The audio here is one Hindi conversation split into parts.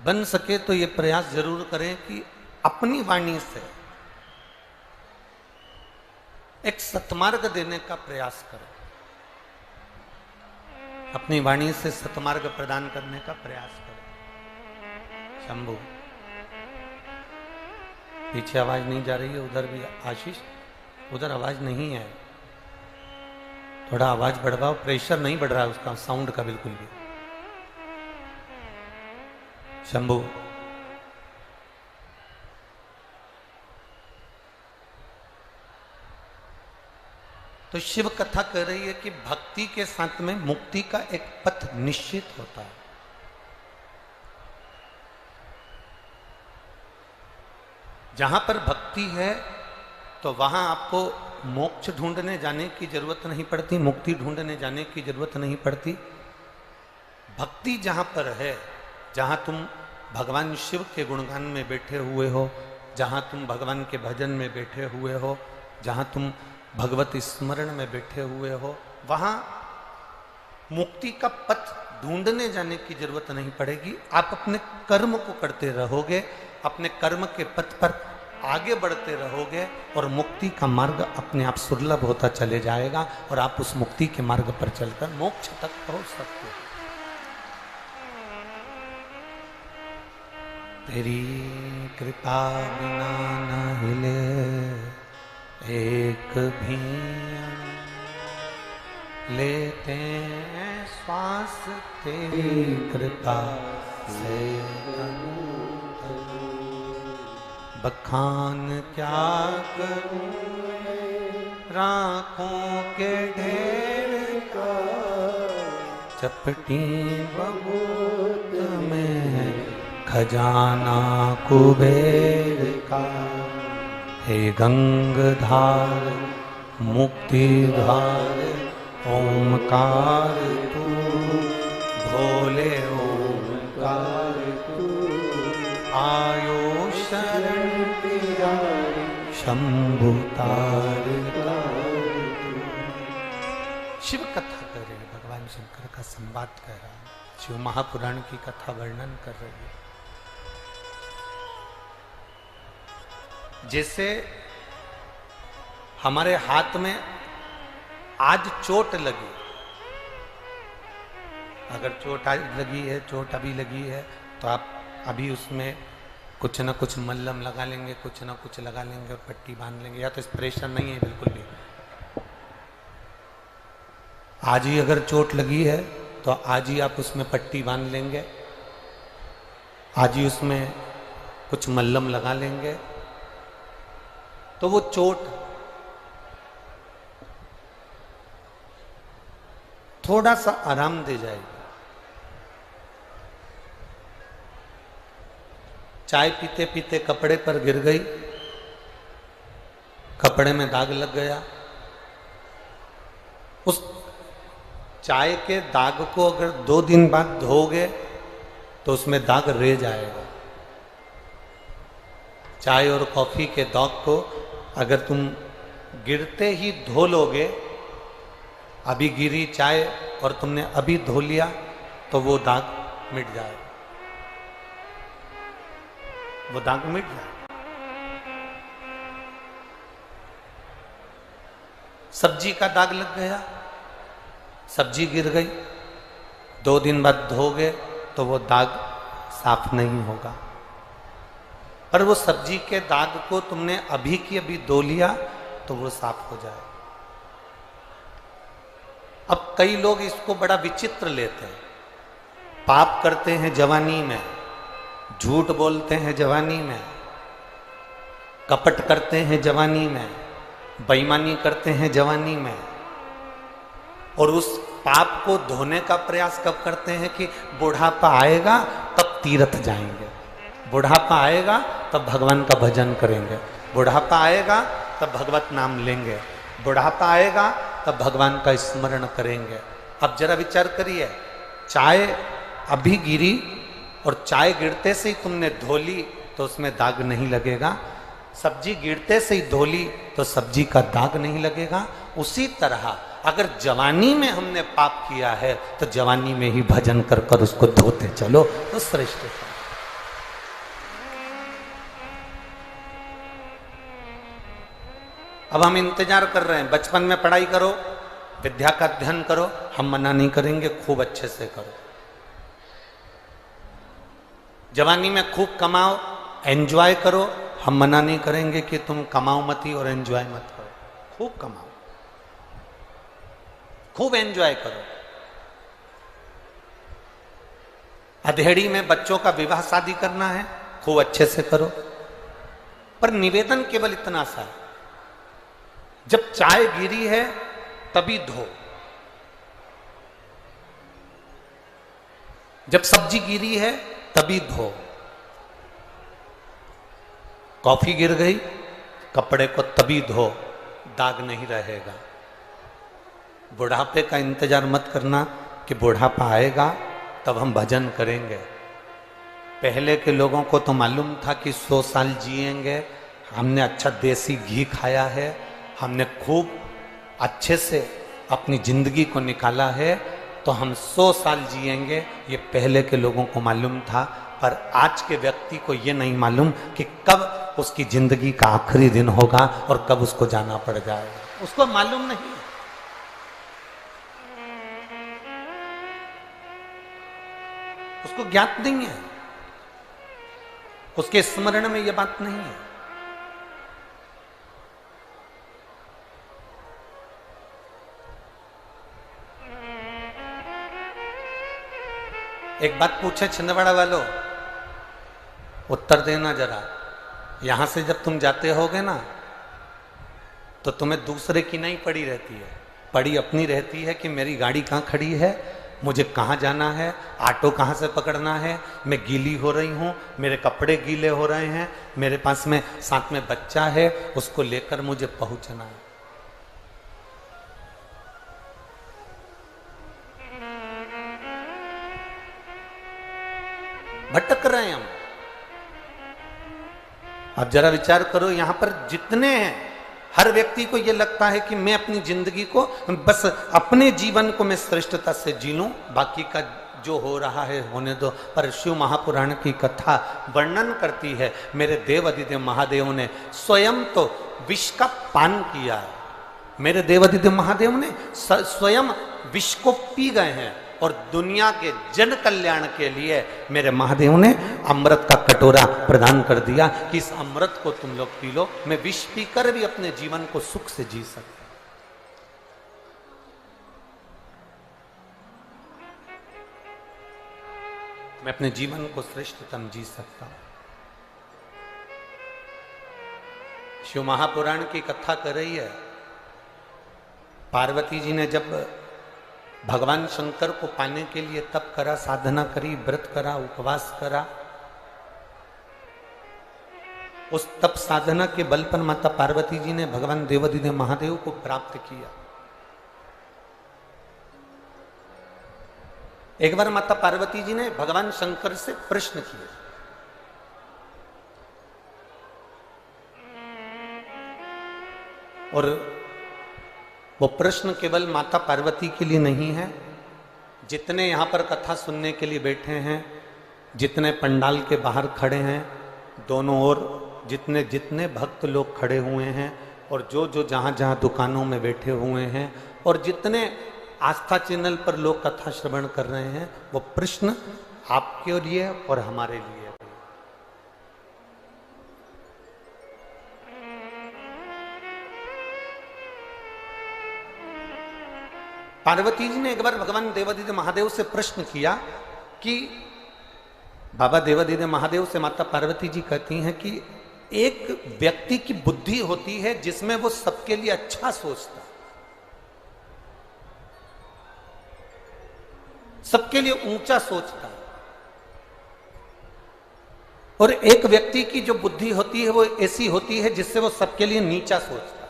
बन सके तो ये प्रयास जरूर करें कि अपनी वाणी से एक सत्मार्ग देने का प्रयास करें, अपनी वाणी से सत्मार्ग प्रदान करने का प्रयास करें। शंभू, पीछे आवाज नहीं जा रही है, उधर भी। आशीष, उधर आवाज नहीं है, थोड़ा आवाज बढ़वाओ, प्रेशर नहीं बढ़ रहा है उसका, साउंड का बिल्कुल भी। शंभू, तो शिव कथा कह रही है कि भक्ति के साथ में मुक्ति का एक पथ निश्चित होता है। जहां पर भक्ति है तो वहां आपको मोक्ष ढूंढने जाने की जरूरत नहीं पड़ती, मुक्ति ढूंढने जाने की जरूरत नहीं पड़ती। भक्ति जहां पर है, जहां तुम भगवान शिव के गुणगान में बैठे हुए हो, जहां तुम भगवान के भजन में बैठे हुए हो, जहां तुम भगवत स्मरण में बैठे हुए हो, वहां मुक्ति का पथ ढूंढने जाने की जरूरत नहीं पड़ेगी। आप अपने कर्म को करते रहोगे, अपने कर्म के पथ पर आगे बढ़ते रहोगे और मुक्ति का मार्ग अपने आप सुलभ होता चले जाएगा और आप उस मुक्ति के मार्ग पर चलकर मोक्ष तक पहुंच सकते हो। तेरी कृपा बिना न हिले एक भी लेते श्वास, तेरी कृपा से बखान क्या करूं राखों के ढेर का, चपटी बबूत में खजाना कुबेर का। हे गंगधार मुक्तिधार ओमकार तू, भोले ओमकार तू, आयो शरण पिया शंभु तार। शिव कथा कर रहे हैं, भगवान शंकर का संवाद कर रहा है, शिव महापुराण की कथा वर्णन कर रही है। जैसे हमारे हाथ में आज चोट लगी, अगर चोट आज लगी है, चोट अभी लगी है, तो आप अभी उसमें कुछ ना कुछ मल्लम लगा लेंगे, कुछ ना कुछ लगा लेंगे और पट्टी बांध लेंगे, या तो स्प्रेशन नहीं है बिल्कुल भी। आज ही अगर चोट लगी है तो आज ही आप उसमें पट्टी बांध लेंगे, आज ही उसमें कुछ मल्लम लगा लेंगे, तो वो चोट थोड़ा सा आराम दे जाएगी। चाय पीते पीते कपड़े पर गिर गई, कपड़े में दाग लग गया, उस चाय के दाग को अगर 2 दिन बाद धोगे तो उसमें दाग रह जाएगा। चाय और कॉफी के दाग को अगर तुम गिरते ही धो लोगे, अभी गिरी चाय और तुमने अभी धो लिया, तो वो दाग मिट जाएगा, वो दाग मिट जाएगा। सब्जी का दाग लग गया, सब्जी गिर गई, 2 दिन बाद धोगे तो वो दाग साफ नहीं होगा। पर वो सब्जी के दाग को तुमने अभी की अभी धो लिया तो वो साफ हो जाए। अब कई लोग इसको बड़ा विचित्र लेते हैं, पाप करते हैं जवानी में, झूठ बोलते हैं जवानी में, कपट करते हैं जवानी में, बेईमानी करते हैं जवानी में, और उस पाप को धोने का प्रयास कब करते हैं कि बुढ़ापा आएगा तब तीर्थ जाएंगे, बुढ़ापा आएगा तब भगवान का भजन करेंगे, बुढ़ापा आएगा तब भगवत नाम लेंगे, बुढ़ापा आएगा तब भगवान का स्मरण करेंगे। अब जरा विचार करिए, चाय अभी गिरी और चाय गिरते से ही तुमने धो ली तो उसमें दाग नहीं लगेगा, सब्जी गिरते से ही धो ली तो सब्जी का दाग नहीं लगेगा। उसी तरह अगर जवानी में हमने पाप किया है तो जवानी में ही भजन कर कर उसको धोते चलो तो श्रेष्ठ है। अब हम इंतजार कर रहे हैं, बचपन में पढ़ाई करो, विद्या का अध्ययन करो, हम मना नहीं करेंगे, खूब अच्छे से करो। जवानी में खूब कमाओ, एंजॉय करो, हम मना नहीं करेंगे कि तुम कमाओ मत ही और एंजॉय मत करो। खूब कमाओ, खूब एंजॉय करो। अधेड़ी में बच्चों का विवाह शादी करना है, खूब अच्छे से करो। पर निवेदन केवल इतना सा, जब चाय गिरी है तभी धो, जब सब्जी गिरी है तभी धो। कॉफी गिर गई, कपड़े को तभी धो, दाग नहीं रहेगा। बुढ़ापे का इंतजार मत करना कि बुढ़ापा आएगा तब हम भजन करेंगे। पहले के लोगों को तो मालूम था कि 100 साल जिएंगे। हमने अच्छा देसी घी खाया है, हमने खूब अच्छे से अपनी जिंदगी को निकाला है, तो हम 100 साल जिएंगे, ये पहले के लोगों को मालूम था। पर आज के व्यक्ति को ये नहीं मालूम कि कब उसकी जिंदगी का आखिरी दिन होगा और कब उसको जाना पड़ जाएगा, उसको मालूम नहीं। उसको ज्ञात नहीं है, उसके स्मरण में यह बात नहीं है। एक बात पूछे छिंदवाड़ा वालों, उत्तर देना जरा। यहां से जब तुम जाते होगे ना, तो तुम्हें दूसरे की नहीं पड़ी रहती है, पड़ी अपनी रहती है कि मेरी गाड़ी कहां खड़ी है, मुझे कहाँ जाना है, ऑटो कहाँ से पकड़ना है, मैं गीली हो रही हूँ, मेरे कपड़े गीले हो रहे हैं, मेरे पास में साथ में बच्चा है, उसको लेकर मुझे पहुंचना है। भटक रहे हैं हम। अब जरा विचार करो, यहां पर जितने हैं, हर व्यक्ति को यह लगता है कि मैं अपनी जिंदगी को, बस अपने जीवन को मैं श्रेष्ठता से जी लूं, बाकी का जो हो रहा है होने दो। पर शिव महापुराण की कथा वर्णन करती है, मेरे देव अधिदेव महादेव ने स्वयं तो विष का पान किया है। मेरे देव अधिदेव महादेव ने स्वयं विष को पी गए हैं, और दुनिया के जन कल्याण के लिए मेरे महादेव ने अमृत का कटोरा प्रदान कर दिया कि इस अमृत को तुम लोग पी लो। मैं विष पीकर भी अपने जीवन को सुख से जी सकता। मैं अपने जीवन को श्रेष्ठतम जी सकता हूं। शिव महापुराण की कथा कर रही है, पार्वती जी ने जब भगवान शंकर को पाने के लिए तप करा, साधना करी, व्रत करा, उपवास करा, उस तप साधना के बल पर माता पार्वती जी ने भगवान देवाधिदेव महादेव को प्राप्त किया। एक बार माता पार्वती जी ने भगवान शंकर से प्रश्न किया, और वो प्रश्न केवल माता पार्वती के लिए नहीं है, जितने यहाँ पर कथा सुनने के लिए बैठे हैं, जितने पंडाल के बाहर खड़े हैं, दोनों ओर जितने जितने भक्त लोग खड़े हुए हैं, और जो जो जहाँ जहाँ दुकानों में बैठे हुए हैं, और जितने आस्था चैनल पर लोग कथा श्रवण कर रहे हैं, वो प्रश्न आपके लिए और हमारे लिए। पार्वती जी ने एक बार भगवान देवाधिदेव महादेव से प्रश्न किया कि बाबा देवाधिदेव महादेव से माता पार्वती जी कहती हैं कि एक व्यक्ति की बुद्धि होती है जिसमें वो सबके लिए अच्छा सोचता, सबके लिए ऊंचा सोचता, और एक व्यक्ति की जो बुद्धि होती है वो ऐसी होती है जिससे वो सबके लिए नीचा सोचता।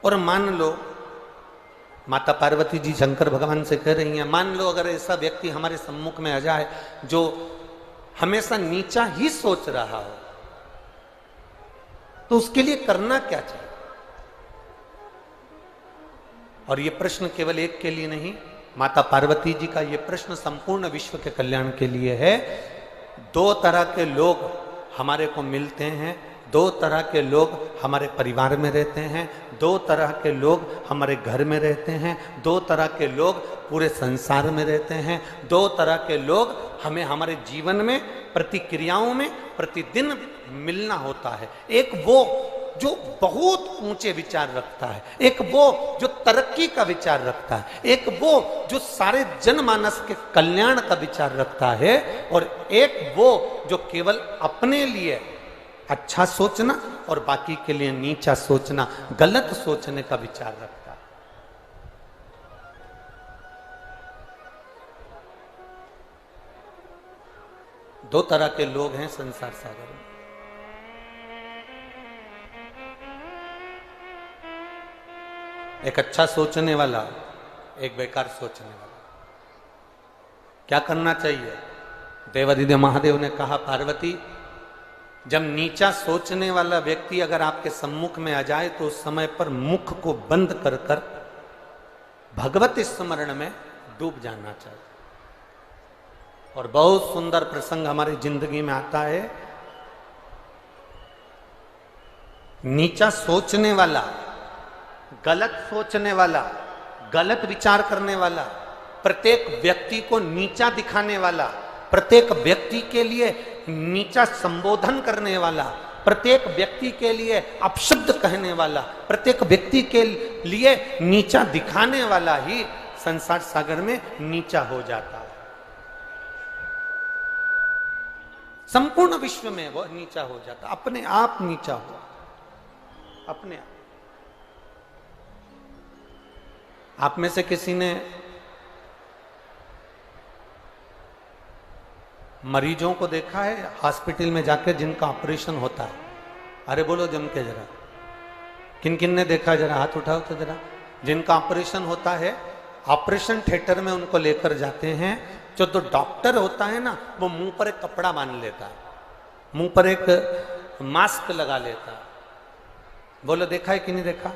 और मान लो, माता पार्वती जी शंकर भगवान से कह रही हैं, मान लो अगर ऐसा व्यक्ति हमारे सम्मुख में आ जाए जो हमेशा नीचा ही सोच रहा हो, तो उसके लिए करना क्या चाहिए? और ये प्रश्न केवल एक के लिए नहीं, माता पार्वती जी का ये प्रश्न संपूर्ण विश्व के कल्याण के लिए है दो तरह के लोग हमारे को मिलते हैं, दो तरह के लोग हमारे परिवार में रहते हैं, दो तरह के लोग हमारे घर में रहते हैं, दो तरह के लोग पूरे संसार में रहते हैं, दो तरह के लोग हमें हमारे जीवन में प्रतिक्रियाओं में प्रतिदिन मिलना होता है। एक वो जो बहुत ऊंचे विचार रखता है, एक वो जो तरक्की का विचार रखता है, एक वो जो सारे जनमानस के कल्याण का विचार रखता है, और एक वो जो केवल अपने लिए अच्छा सोचना और बाकी के लिए नीचा सोचना, गलत सोचने का विचार रखता है। दो तरह के लोग हैं संसार सागर में। एक अच्छा सोचने वाला, एक बेकार सोचने वाला। क्या करना चाहिए? देवादिदेव महादेव ने कहा, पार्वती, जब नीचा सोचने वाला व्यक्ति अगर आपके सम्मुख में आ जाए तो उस समय पर मुख को बंद कर कर भगवत स्मरण में डूब जाना चाहिए। और बहुत सुंदर प्रसंग हमारी जिंदगी में आता है। नीचा सोचने वाला, गलत सोचने वाला, गलत विचार करने वाला, प्रत्येक व्यक्ति को नीचा दिखाने वाला, प्रत्येक व्यक्ति के लिए नीचा संबोधन करने वाला, प्रत्येक व्यक्ति के लिए अपशब्द कहने वाला, प्रत्येक व्यक्ति के लिए नीचा दिखाने वाला ही संसार सागर में नीचा हो जाता है। संपूर्ण विश्व में वो नीचा हो जाता, अपने आप नीचा हो, अपने आप में से किसी ने मरीजों को देखा है हॉस्पिटल में जाकर जिनका ऑपरेशन होता है? अरे बोलो जम के जरा, किन किन ने देखा? जरा हाथ उठाओ तो जरा। जिनका ऑपरेशन होता है, ऑपरेशन थिएटर में उनको लेकर जाते हैं। जो तो डॉक्टर होता है ना, वो मुंह पर एक कपड़ा बांध लेता है, मुंह पर एक मास्क लगा लेता है। बोलो देखा है कि नहीं देखा?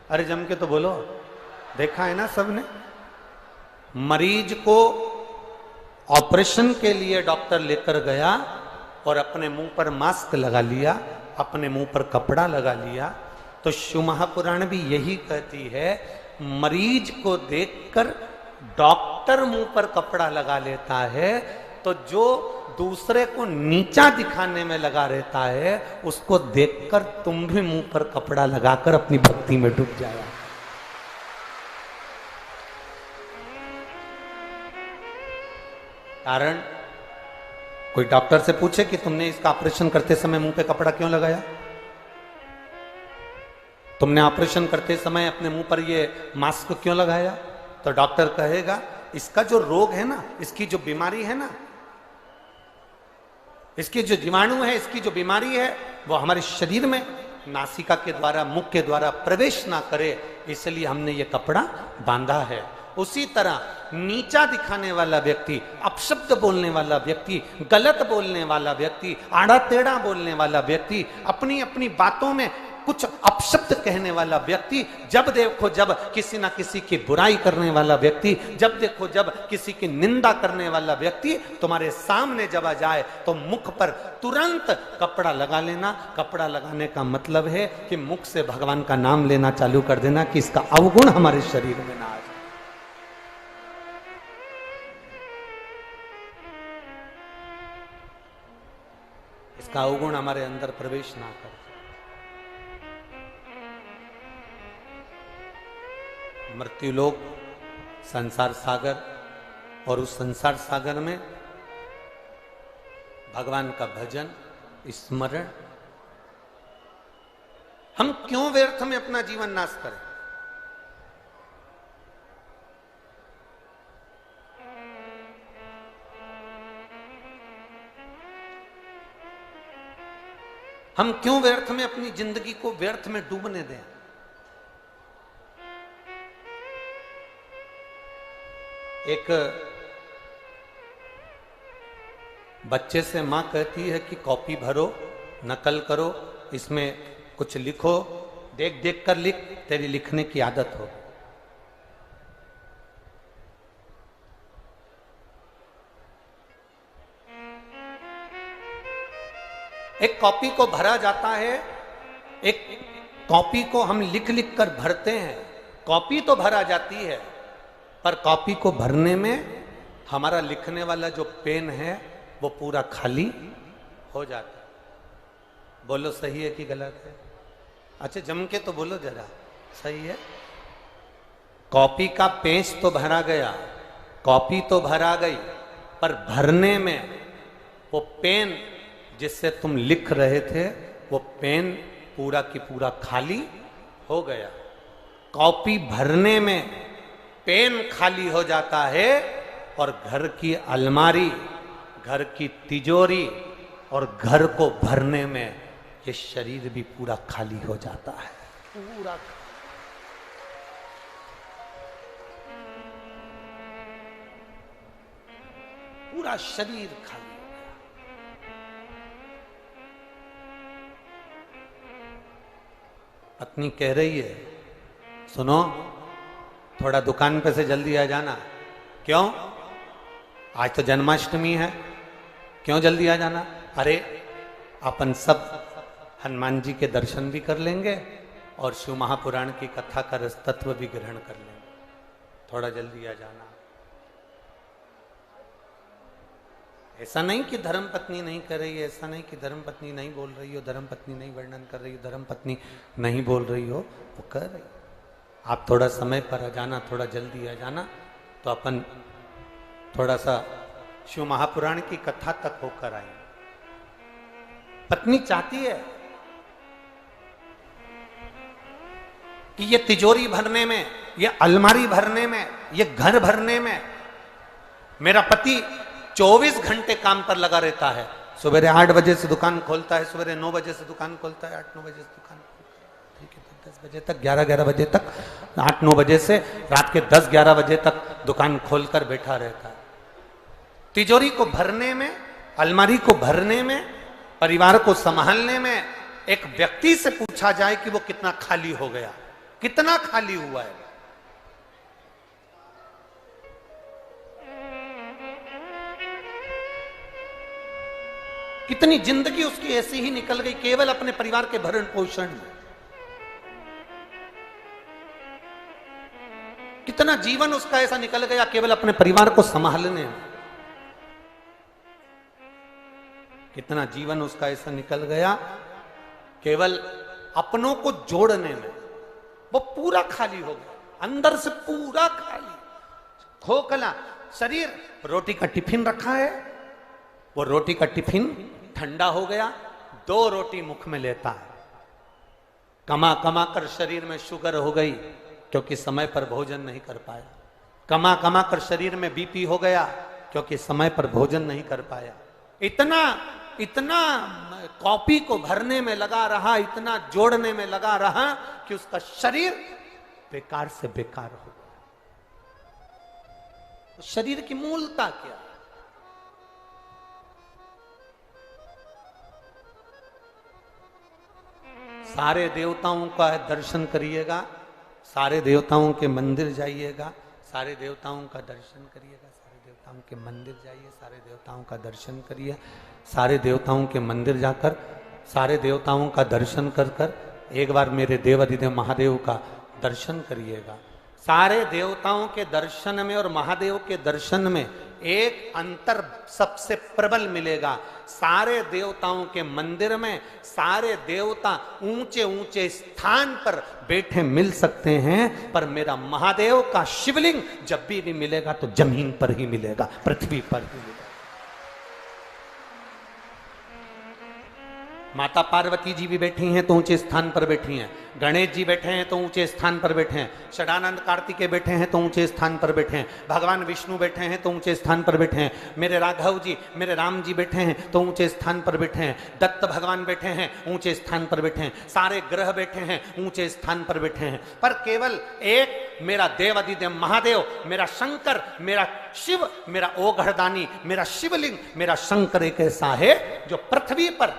अरे जम के तो बोलो, देखा है ना सबने? मरीज को ऑपरेशन के लिए डॉक्टर लेकर गया और अपने मुंह पर मास्क लगा लिया, अपने मुंह पर कपड़ा लगा लिया। तो शिव महापुराण भी यही कहती है, मरीज को देखकर डॉक्टर मुंह पर कपड़ा लगा लेता है, तो जो दूसरे को नीचा दिखाने में लगा रहता है, उसको देखकर तुम भी मुंह पर कपड़ा लगाकर अपनी भक्ति में डूब जाओ। कारण कोई डॉक्टर से पूछे कि तुमने इसका ऑपरेशन करते समय मुंह पे कपड़ा क्यों लगाया? तुमने ऑपरेशन करते समय अपने मुंह पर ये मास्क क्यों लगाया? तो डॉक्टर कहेगा, इसका जो रोग है ना, इसकी जो बीमारी है ना, इसकी जो जीवाणु है, इसकी जो बीमारी है, वो हमारे शरीर में नासिका के द्वारा, मुख के द्वारा प्रवेश ना करे, इसलिए हमने ये कपड़ा बांधा है। उसी तरह नीचा दिखाने वाला व्यक्ति, अपशब्द बोलने वाला व्यक्ति, गलत बोलने वाला व्यक्ति, आड़ा टेढ़ा बोलने वाला व्यक्ति, अपनी अपनी बातों में कुछ अपशब्द कहने वाला व्यक्ति, जब देखो जब किसी ना किसी की बुराई करने वाला व्यक्ति, जब देखो जब किसी की निंदा करने वाला व्यक्ति तुम्हारे सामने जब आ जाए तो मुख पर तुरंत कपड़ा लगा लेना। कपड़ा लगाने का मतलब है कि मुख से भगवान का नाम लेना चालू कर देना कि इसका अवगुण हमारे शरीर में ना आ जाए। इसका अवगुण हमारे अंदर प्रवेश ना करे। मृत्युलोक, संसार सागर, और उस संसार सागर में भगवान का भजन, स्मरण। हम क्यों व्यर्थ में अपना जीवन नाश करें? हम क्यों व्यर्थ में अपनी जिंदगी को व्यर्थ में डूबने दें? एक बच्चे से मां कहती है कि कॉपी भरो, नकल करो, इसमें कुछ लिखो, देख देख कर लिख, तेरी लिखने की आदत हो। एक कॉपी को भरा जाता है, एक कॉपी को हम लिख लिख कर भरते हैं, कॉपी तो भरा जाती है, पर कॉपी को भरने में हमारा लिखने वाला जो पेन है वो पूरा खाली हो जाता है। बोलो सही है कि गलत है? अच्छा जम के तो बोलो जरा, सही है। कॉपी का पेज तो भरा गया, कॉपी तो भरा गई, पर भरने में वो पेन जिससे तुम लिख रहे थे वो पेन पूरा की पूरा खाली हो गया। कॉपी भरने में पेन खाली हो जाता है और घर की अलमारी, घर की तिजोरी और घर को भरने में ये शरीर भी पूरा खाली हो जाता है। पूरा शरीर खाली हो गया। पत्नी कह रही है, सुनो थोड़ा दुकान पे से जल्दी आ जाना। क्यों? आज तो जन्माष्टमी है, क्यों जल्दी आ जाना? अरे अपन सब हनुमान जी के दर्शन भी कर लेंगे और शिव महापुराण की कथा का रस तत्व भी ग्रहण कर लेंगे, थोड़ा जल्दी आ जाना। ऐसा नहीं कि धर्म पत्नी नहीं कर रही है, ऐसा नहीं कि धर्म पत्नी नहीं बोल रही हो, धर्म पत्नी नहीं वर्णन कर रही हो, धर्म पत्नी नहीं बोल रही हो, वो कर रही। आप थोड़ा समय पर आ जाना, थोड़ा जल्दी आ जाना, तो अपन थोड़ा सा शिव महापुराण की कथा तक होकर आए। पत्नी चाहती है कि ये तिजोरी भरने में, ये अलमारी भरने में, ये घर भरने में मेरा पति 24 घंटे काम पर लगा रहता है। सुबह 8 बजे से दुकान खोलता है, सुबह 9 बजे से दुकान खोलता है, 8-9 बजे से दुकान खोलता है, ठीक है, 10 बजे तक, 11-11 बजे तक, 8-9 बजे से रात के 10-11 बजे तक दुकान खोलकर बैठा रहता है। तिजोरी को भरने में, अलमारी को भरने में, परिवार को संभालने में एक व्यक्ति से पूछा जाए कि वो कितना खाली हो गया, कितना खाली हुआ है। कितनी जिंदगी उसकी ऐसी ही निकल गई केवल अपने परिवार के भरण पोषण में। कितना जीवन उसका ऐसा निकल गया केवल अपने परिवार को संभालने में। कितना जीवन उसका ऐसा निकल गया केवल अपनों को जोड़ने में। वो पूरा खाली हो गया, अंदर से पूरा खाली, खोखला शरीर। रोटी का टिफिन रखा है, वो रोटी का टिफिन ठंडा हो गया, 2 रोटी मुख में लेता है। कमा कमा कर शरीर में शुगर हो गई क्योंकि समय पर भोजन नहीं कर पाया। कमा कमा कर शरीर में बीपी हो गया क्योंकि समय पर भोजन नहीं कर पाया। इतना इतना कॉपी को भरने में लगा रहा, इतना जोड़ने में लगा रहा कि उसका शरीर बेकार से बेकार हो गया। शरीर की मूलता क्या? सारे देवताओं का दर्शन करिएगा, सारे देवताओं के मंदिर जाइएगा, सारे देवताओं का दर्शन करिएगा, सारे देवताओं के मंदिर जाइए, सारे देवताओं का दर्शन करिए। सारे देवताओं के मंदिर जाकर, सारे देवताओं का दर्शन कर कर एक बार मेरे देव अधिदेव महादेव का दर्शन करिएगा। सारे देवताओं के दर्शन में और महादेव के दर्शन में एक अंतर सबसे प्रबल मिलेगा। सारे देवताओं के मंदिर में सारे देवता ऊंचे ऊंचे स्थान पर बैठे मिल सकते हैं, पर मेरा महादेव का शिवलिंग जब भी मिलेगा तो जमीन पर ही मिलेगा, पृथ्वी पर ही मिलेगा। माता पार्वती जी भी बैठी हैं तो ऊंचे स्थान पर बैठी हैं, गणेश जी बैठे हैं तो ऊंचे स्थान पर बैठे हैं, षडानंद कार्तिकेय बैठे हैं तो ऊंचे स्थान पर बैठे हैं, भगवान विष्णु बैठे हैं तो ऊंचे स्थान पर बैठे हैं, मेरे राघव जी मेरे राम जी बैठे हैं तो ऊंचे स्थान पर बैठे हैं, दत्त भगवान बैठे हैं ऊंचे स्थान पर बैठे हैं, सारे ग्रह बैठे हैं ऊंचे स्थान पर बैठे हैं, पर केवल एक मेरा देव अधिदेव महादेव, मेरा शंकर, मेरा शिव, मेरा ओघड़दानी, मेरा शिवलिंग, मेरा शंकर एक ऐसा है जो पृथ्वी पर,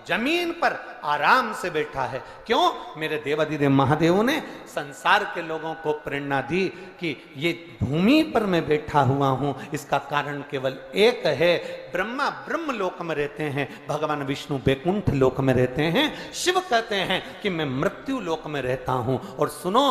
जमीन पर आराम से बैठा है। क्यों? मेरे देवाधिदेव महादेव ने संसार के लोगों को प्रेरणा दी कि ये भूमि पर मैं बैठा हुआ हूं, इसका कारण केवल एक है। ब्रह्मा ब्रह्म लोक में रहते हैं, भगवान विष्णु बैकुंठ लोक में रहते हैं। शिव कहते हैं कि मैं मृत्यु लोक में रहता हूं। और सुनो,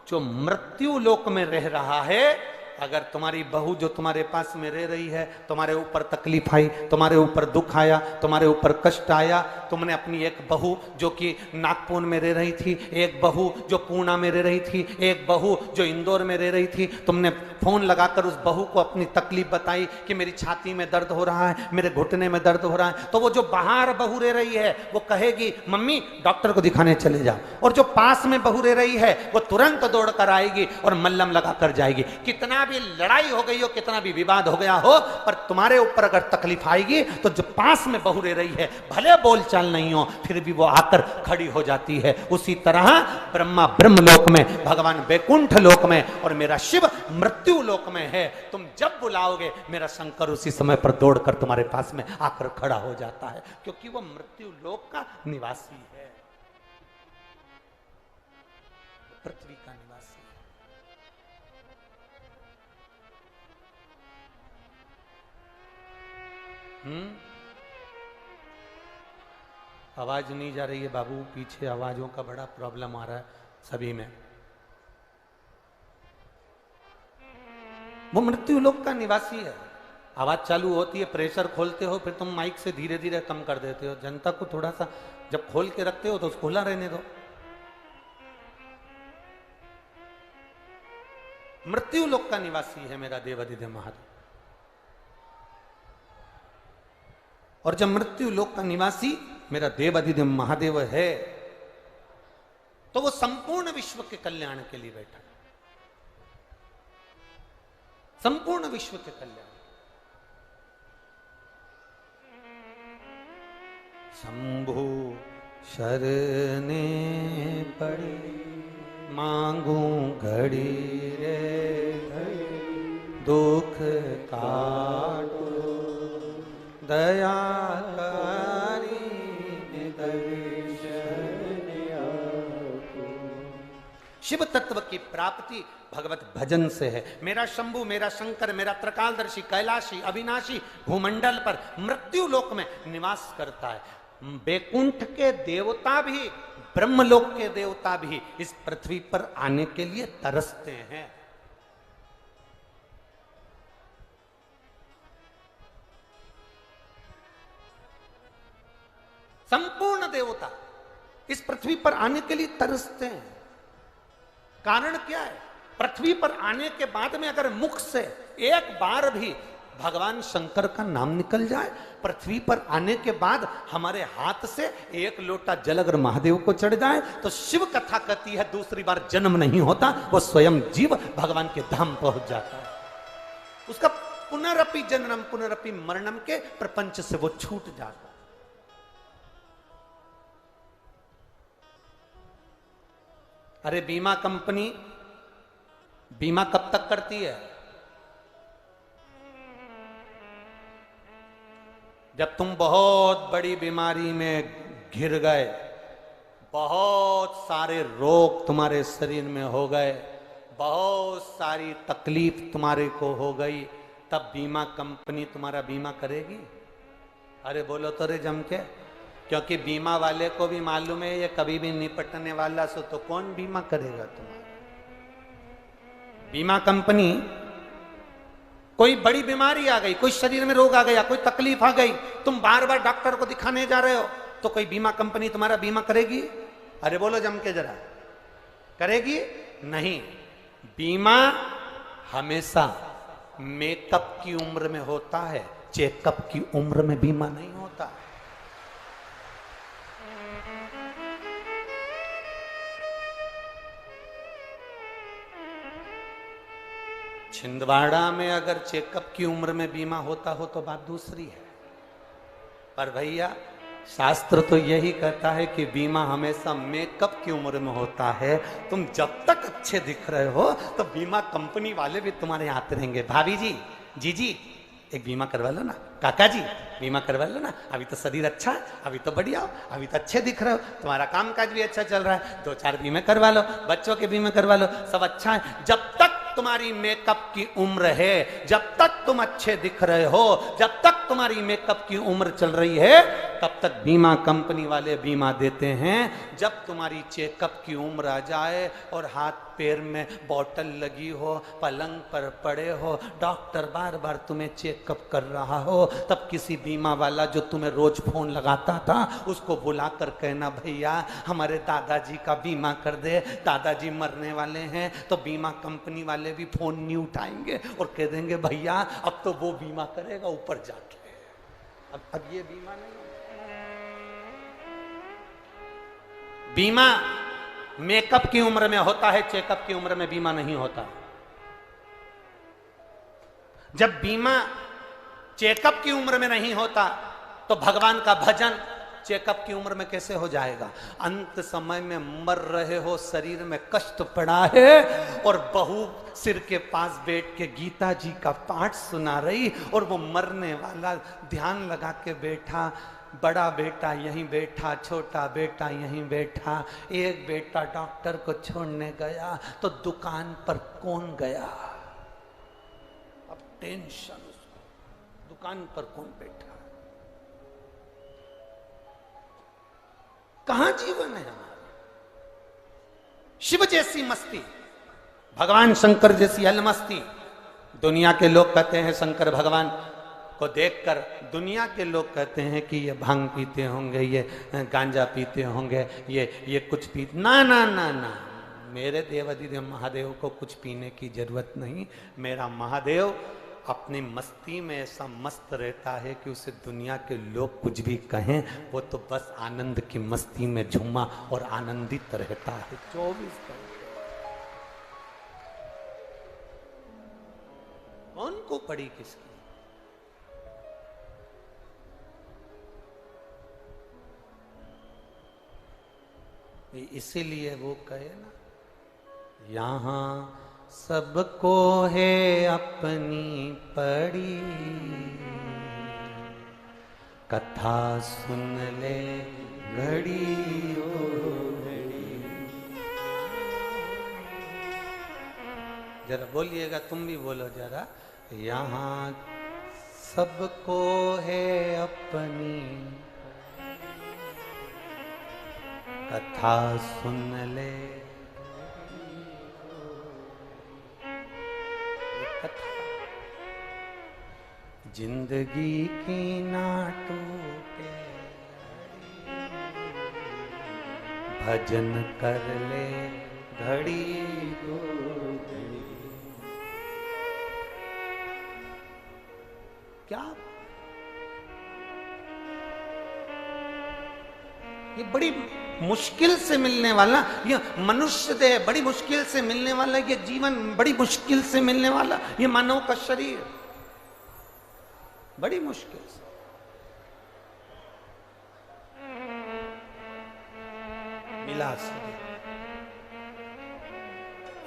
जो मृत्यु लोक में रह रहा है, अगर तुम्हारी बहू जो तुम्हारे पास में रह रही है, तुम्हारे ऊपर तकलीफ आई, तुम्हारे ऊपर दुख आया, तुम्हारे ऊपर कष्ट आया, तुमने अपनी एक बहू जो कि नागपुर में रह रही थी, एक बहू जो पूना में रह रही थी, एक बहू जो इंदौर में रह रही थी, तुमने फोन लगाकर उस बहू को अपनी तकलीफ बताई कि मेरी छाती में दर्द हो रहा है, मेरे घुटने में दर्द हो रहा है, तो वो जो बाहर बहू रह रही है वो कहेगी मम्मी डॉक्टर को दिखाने चले जाओ। और जो पास में बहू रह रही है वो तुरंत दौड़ कर आएगी और मल्लम लगा कर जाएगी। कितना भी लड़ाई हो गई हो, कितना भी विवाद हो गया हो, पर तुम्हारे ऊपर अगर तकलीफ आएगी तो जो पास में बहू रह रही है, भले बोलचाल नहीं हो, फिर भी वो आकर खड़ी हो जाती है। उसी तरह ब्रह्मा ब्रह्म लोक में, भगवान बैकुंठ लोक में, और मेरा शिव मृत्यु लोक में है। तुम जब बुलाओगे मेरा शंकर उसी समय पर दौड़कर तुम्हारे पास में आकर खड़ा हो जाता है, क्योंकि वो मृत्यु लोक का निवासी है, पृथ्वी का निवासी है। आवाज नहीं जा रही है बाबू, पीछे आवाजों का बड़ा प्रॉब्लम आ रहा है सभी में। वो मृत्यु लोक का निवासी है। आवाज चालू होती है, प्रेशर खोलते हो, फिर तुम माइक से धीरे धीरे कम कर देते हो। जनता को थोड़ा सा जब खोल के रखते हो तो उसको खुला रहने दो। मृत्यु लोक का निवासी है मेरा देवाधिदेव महादेव। और जब मृत्यु लोक का निवासी मेरा देवाधिदेव महादेव है, तो वो संपूर्ण विश्व के कल्याण के लिए बैठा है, संपूर्ण विश्व के कल्याण। शंभु शरणे पड़ी मांगू घड़ी रे घड़ी, दुख काटो दयाकारी दर्शन आपको। शिव तत्व की प्राप्ति भगवत भजन से है। मेरा शंभु, मेरा शंकर, मेरा त्रिकालदर्शी, कैलाशी, अविनाशी भूमंडल पर मृत्यु लोक में निवास करता है। बैकुंठ के देवता भी, ब्रह्मलोक के देवता भी इस पृथ्वी पर आने के लिए तरसते हैं। संपूर्ण देवता इस पृथ्वी पर आने के लिए तरसते हैं। कारण क्या है? पृथ्वी पर आने के बाद में अगर मुख से एक बार भी भगवान शंकर का नाम निकल जाए, पृथ्वी पर आने के बाद हमारे हाथ से एक लोटा जल अगर महादेव को चढ़ जाए, तो शिव कथा कहती है दूसरी बार जन्म नहीं होता, वो स्वयं जीव भगवान के धाम पहुंच जाता है। उसका पुनरपि जन्म पुनरपि मरणम के प्रपंच से वो छूट जाता है। अरे बीमा कंपनी बीमा कब तक करती है? जब तुम बहुत बड़ी बीमारी में घिर गए, बहुत सारे रोग तुम्हारे शरीर में हो गए, बहुत सारी तकलीफ तुम्हारे को हो गई, तब बीमा कंपनी तुम्हारा बीमा करेगी। अरे बोलो तो रे जम के, क्योंकि बीमा वाले को भी मालूम है ये कभी भी निपटने वाला, सो तो कौन बीमा करेगा तुम्हारा? बीमा कंपनी, कोई बड़ी बीमारी आ गई, कोई शरीर में रोग आ गया, कोई तकलीफ आ गई, तुम बार बार डॉक्टर को दिखाने जा रहे हो, तो कोई बीमा कंपनी तुम्हारा बीमा करेगी? अरे बोलो जम के जरा, करेगी? नहीं। बीमा हमेशा मेकअप की उम्र में होता है, चेकअप की उम्र में बीमा नहीं होता। छिंदवाड़ा में अगर चेकअप की उम्र में बीमा होता हो तो बात दूसरी है, पर भैया शास्त्र तो यही कहता है कि बीमा हमेशा मेकअप की उम्र में होता है। तुम जब तक अच्छे दिख रहे हो तो बीमा कंपनी वाले भी तुम्हारे आते रहेंगे। भाभी जी, जीजी, एक बीमा करवा लो ना, काका जी बीमा करवा लो ना, अभी तो शरीर अच्छा है, अभी तो बढ़िया हो, अभी तो अच्छे दिख रहे हो, तुम्हारा काम काज भी अच्छा चल रहा है, 2-4 बीमे करवा लो, बच्चों के बीमे करवा लो, सब अच्छा है। जब तक तुम्हारी मेकअप की उम्र है, जब तक तुम अच्छे दिख रहे हो, जब तक तुम्हारी मेकअप की उम्र चल रही है, तब तक बीमा कंपनी वाले बीमा देते हैं। जब तुम्हारी चेकअप की उम्र आ जाए और हाथ पैर में बोतल लगी हो, पलंग पर पड़े हो, डॉक्टर बार बार तुम्हें चेकअप कर रहा हो, तब किसी बीमा वाला जो तुम्हें रोज फोन लगाता था उसको बुलाकर कहना, भैया हमारे दादाजी का बीमा कर दे, दादाजी मरने वाले हैं। तो बीमा कंपनी वाले भी फोन नहीं उठाएंगे और कह देंगे, भैया अब तो वो बीमा करेगा ऊपर जाके, अब ये बीमा नहीं। बीमा मेकअप की उम्र में होता है, चेकअप की उम्र में बीमा नहीं होता। जब बीमा चेकअप की उम्र में नहीं होता तो भगवान का भजन चेकअप की उम्र में कैसे हो जाएगा? अंत समय में मर रहे हो, शरीर में कष्ट पड़ा है और बहू सिर के पास बैठ के गीता जी का पाठ सुना रही और वो मरने वाला ध्यान लगा के बैठा, बड़ा बेटा यहीं बैठा, छोटा बेटा यहीं बैठा। एक बेटा डॉक्टर को छोड़ने गया तो दुकान पर कौन गया? अब टेंशन उसको, दुकान पर कौन बैठा? कहां जीवन है हमारा? शिव जैसी मस्ती, भगवान शंकर जैसी अलमस्ती। दुनिया के लोग कहते हैं शंकर भगवान को देखकर, दुनिया के लोग कहते हैं कि ये भांग पीते होंगे, ये गांजा पीते होंगे, ये कुछ पी, ना ना ना ना, मेरे देवाधिदेव महादेव को कुछ पीने की जरूरत नहीं। मेरा महादेव अपनी मस्ती में ऐसा मस्त रहता है कि उसे दुनिया के लोग कुछ भी कहें, वो तो बस आनंद की मस्ती में झूमा और आनंदित रहता है 24 घंटे। कौन को पड़ी किसकी? इसीलिए वो कहे ना, यहां सबको है अपनी पड़ी, कथा सुन ले घड़ी ओ घड़ी। जरा बोलिएगा, तुम भी बोलो जरा, यहाँ सबको है अपनी कथा सुन ले। जिंदगी की ना टूटे, भजन कर ले घड़ी दो घड़ी। क्या ये बड़ी मुश्किल से मिलने वाला, ये मनुष्य देह बड़ी मुश्किल से मिलने वाला, ये जीवन बड़ी मुश्किल से मिलने वाला, ये मानव का शरीर बड़ी मुश्किल से। मिला से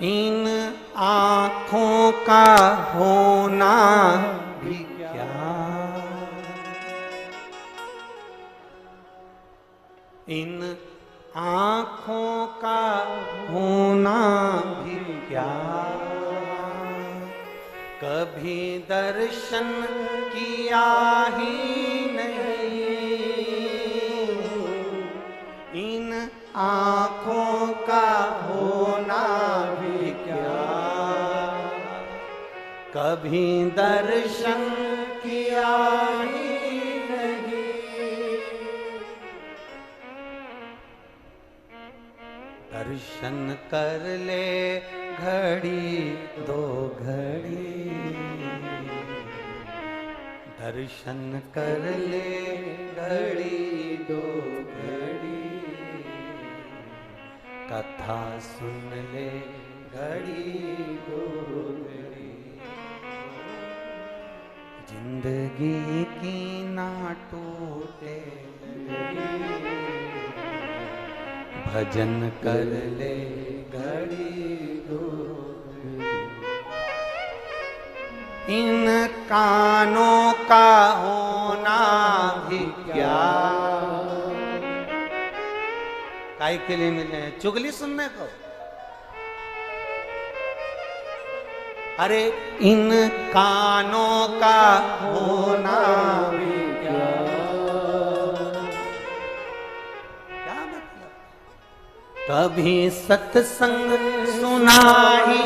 इन आंखों का होना भी क्या, इन आंखों का होना भी क्या, कभी दर्शन किया ही नहीं, इन आंखों का होना भी क्या, कभी दर्शन किया ही नहीं। दर्शन कर ले घड़ी दो घड़ी, दर्शन कर ले घड़ी दो घड़ी, कथा सुन ले घड़ी दो घड़ी। जिंदगी की ना टूटे भजन कर ले घड़ी दो। इन कानों का होना भी क्या, काय के लिए मिले हैं? चुगली सुनने को? अरे इन कानों का होना भी क्या, क्या मतलब? कभी सत्संग सुना ही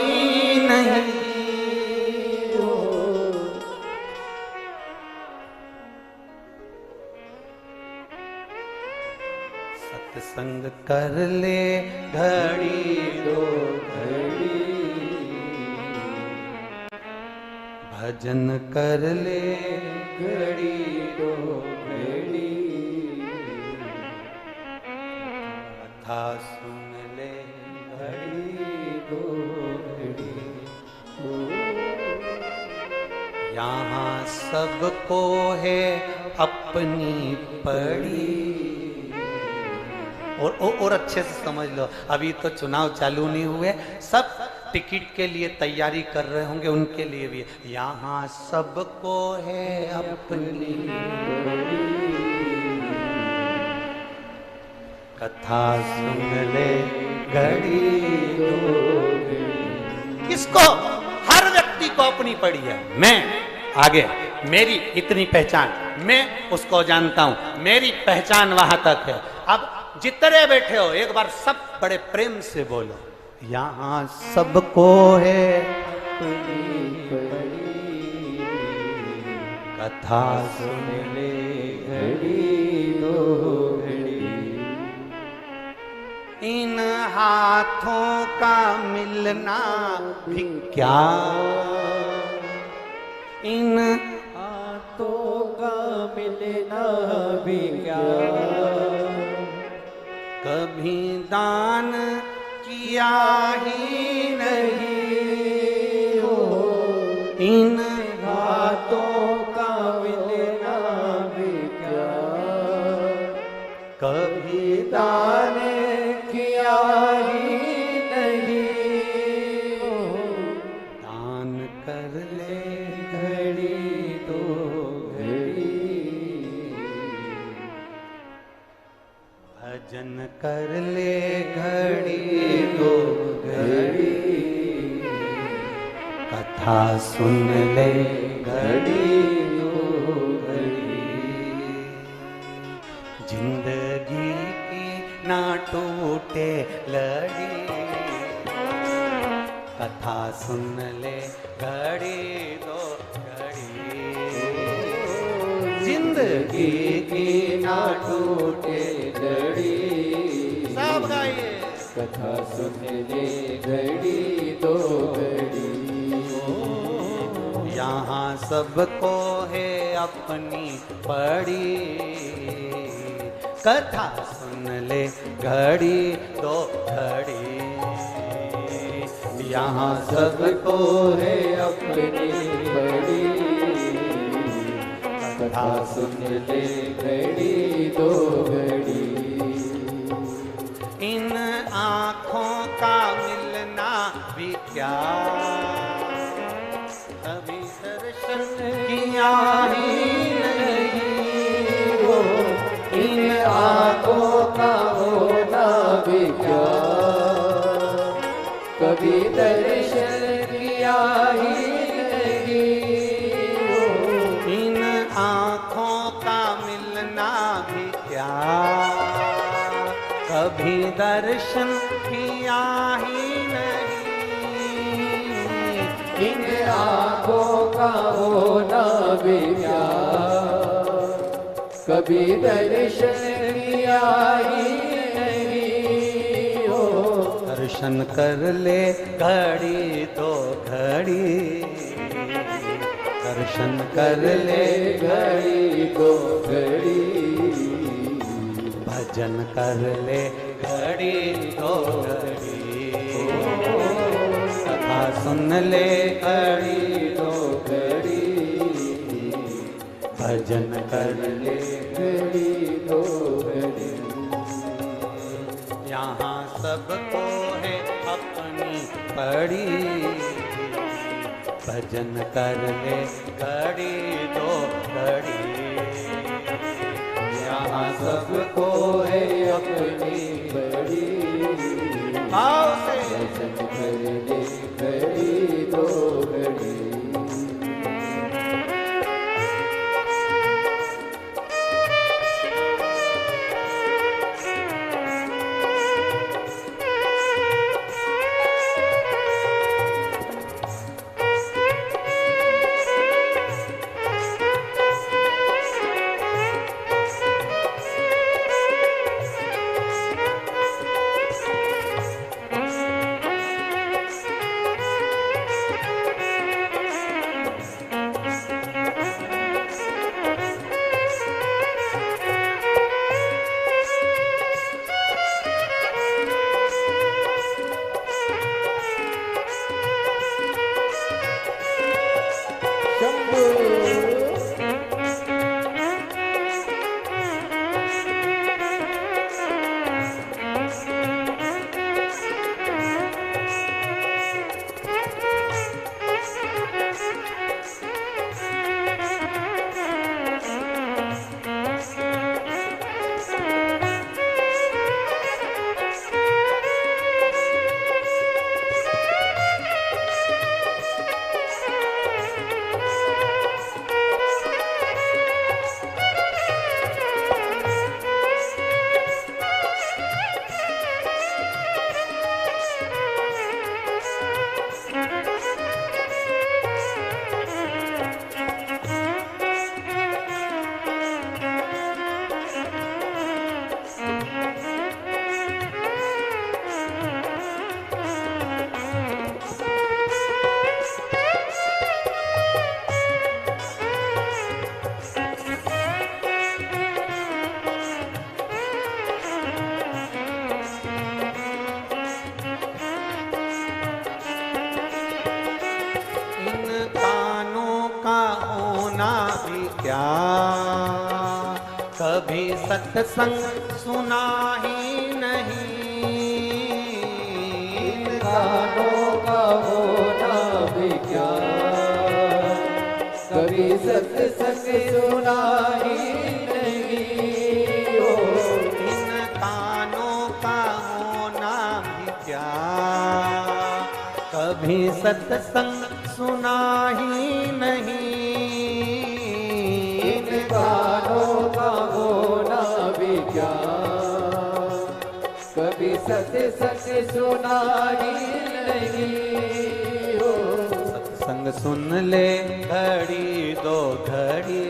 नहीं, सत्संग कर ले घड़ी दो घड़ी, भजन कर ले घड़ी दो घड़ी, कथा सुन ले घड़ी दो घड़ी। यहाँ सबको है अपनी पड़ी। और अच्छे से समझ लो, अभी तो चुनाव चालू नहीं हुए, सब टिकट के लिए तैयारी कर रहे होंगे, उनके लिए भी यहाँ सबको है अपनी कथा सुन ले घड़ी दो घड़ी। किसको? हर व्यक्ति को अपनी पड़ी है। मैं आगे, मेरी इतनी पहचान, मैं उसको जानता हूं, मेरी पहचान वहां तक है। अब जितने बैठे हो एक बार सब बड़े प्रेम से बोलो, यहाँ सबको है कथा सुन ले घड़ी दो घड़ी। इन हाथों का मिलना भी क्या, इन हाथों का मिलना भी क्या, कभी दान किया ही नहीं हो। इन हाथों का मिलना भी क्या, कभी दान किया ही नहीं हो। दान कर ले घड़ी दो घड़ी, भजन कर ले घड़ी दो घड़ी, कथा सुन ले घड़ी दो घड़ी। जिंदगी की ना टूटे लड़ी, कथा सुन ले घड़ी दो घड़ी। जिंदगी की ना टूटे लड़ी, सब गाइए। कथा सुन ले घड़ी दो घड़ी। यहाँ सबको है अपनी पड़ी, कथा सुन ले घड़ी दो घड़ी। यहाँ सबको है अपनी पड़ी, कथा सुन ले घड़ी दो घड़ी। इन आँखों का मिलना भी क्या, कभी दर्शन किया ही नहीं हो। इन आँखों का होना भी क्या, कभी दर्शन किया ही नहीं हो। इन आँखों का मिलना भी क्या, कभी दर्शन किया ही नहीं। इन आँखों का होना भी क्या, कभी दर्शन किया ही नहीं हो। दर्शन कर ले घड़ी दो घड़ी, दर्शन कर ले घड़ी दो घड़ी। भजन कर ले घड़ी दो घड़ी, कथा सुन ले घड़ी दो घड़ी। भजन कर ले घड़ी दो घड़ी। यहाँ सबको है अपनी पड़ी, भजन कर ले घड़ी दो घड़ी, यहाँ सबको है अपनी बड़ी, भाव से भजन कर ले घड़ी दो घड़ी। कभी सत्संग सुना ही नहीं, कानों का होना भी क्या, कभी सत्संग सुना ही नहीं हो। इन कानों का होना भी क्या, कभी सत्संग सुना ही नहीं। कानों का होना भी क्या, कभी सत्संग सुना ही नहीं हो। सत्संग सुन ले घड़ी दो घड़ी,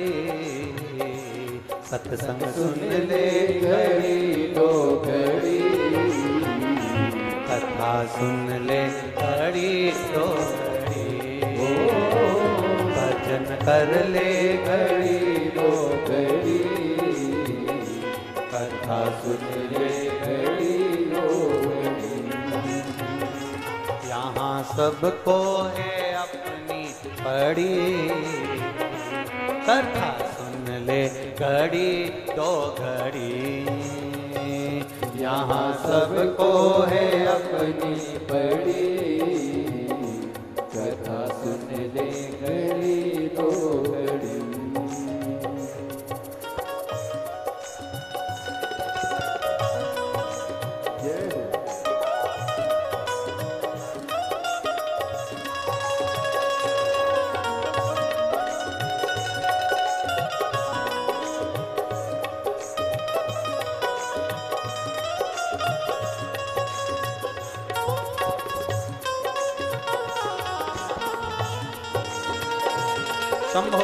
सत्संग सुन ले घड़ी दो घड़ी, कथा सुन ले घड़ी दो घड़ी, भजन कर ले घड़ी दो घड़ी, कथा सुन ले घड़ी दो घड़ी। यहाँ सबको है अपनी पड़ी, कथा सुन ले घड़ी दो घड़ी। यहाँ सबको है अपनी पड़ी, कथा सुन ले घड़ी दो घड़ी। शंभो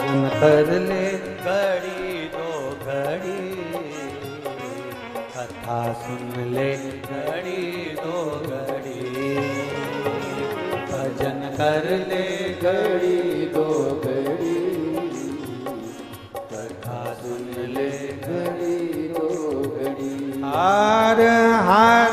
भजन कर ले घड़ी दो घड़ी, कथा सुन ले घड़ी दो घड़ी, भजन कर ले घड़ी दो घड़ी, कथा सुन ले घड़ी दो घड़ी। हर हर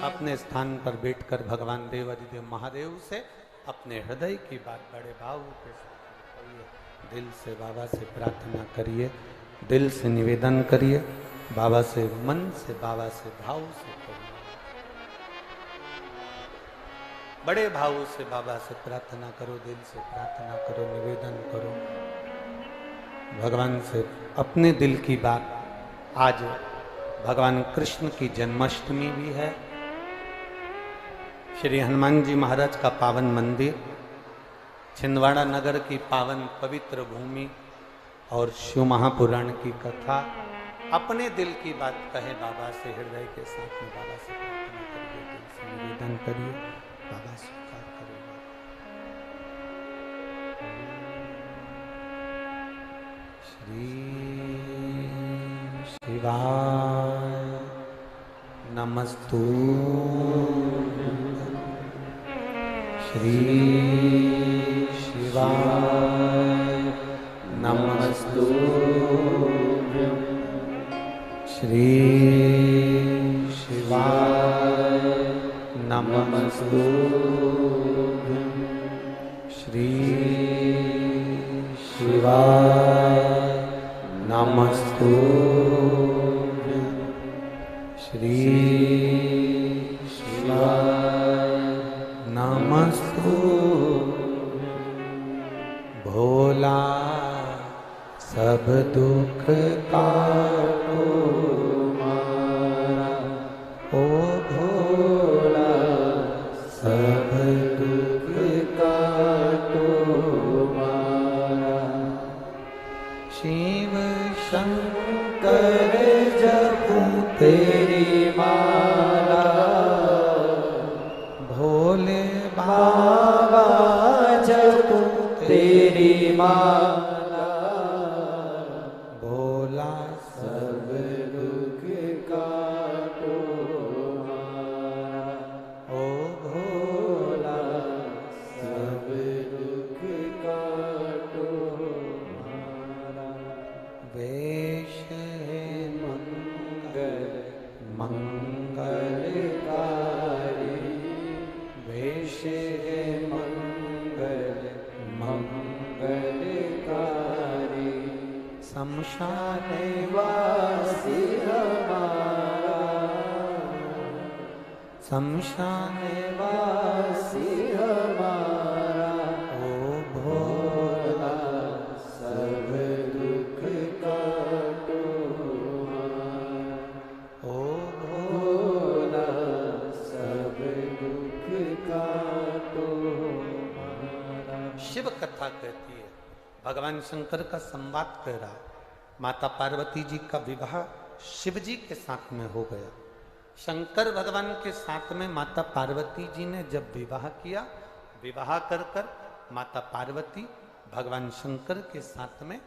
अपने स्थान पर बैठकर भगवान देवाधिदेव महादेव से अपने हृदय की बात बड़े भाव के साथ करिए। दिल से बाबा से प्रार्थना करिए, दिल से निवेदन करिए, बाबा से मन से, बाबा से भाव से करिए। बड़े भाव से बाबा से प्रार्थना करो, दिल से प्रार्थना करो, निवेदन करो भगवान से अपने दिल की बात। आज भगवान कृष्ण की जन्माष्टमी भी है। श्री हनुमान जी महाराज का पावन मंदिर, छिंदवाड़ा नगर की पावन पवित्र भूमि और शिव महापुराण की कथा। अपने दिल की बात कहे बाबा से, हृदय के साथ में बाबा से प्रार्थना करिए, दिल से निवेदन करिए, बाबा स्वीकार करेगा। श्री शिवाय नमस्तु, श्री शिवाय नमस्तु, श्री शिवाय नमस्तु, श्री शिवाय नमस्तु, श्री शिवाय नमस्तु। भोला सब दुख काटो मारा, ओ भोला सब दुख काटो मारा। शिव शंकर जपूं तेरी माला, भोले बाबा जपूं तेरी माला, भोला सब दुख काटो मारा, ओ भोला सब दुख काटो मारा। वेश है मंगल मंगलकारी, वेश है मंगल मंगलकारी, शमशान वासी हमारा, शमशान वासी हमारा, ओ भोला सब दुख काटो मारा, ओ भोला सब दुख काटो मारा। शिव कथा कहती है, भगवान शंकर का संवाद कह रहा। माता पार्वती जी का विवाह शिव जी के साथ में हो गया। शंकर भगवान के साथ में माता पार्वती जी ने जब विवाह किया, विवाह कर कर माता पार्वती भगवान शंकर के साथ में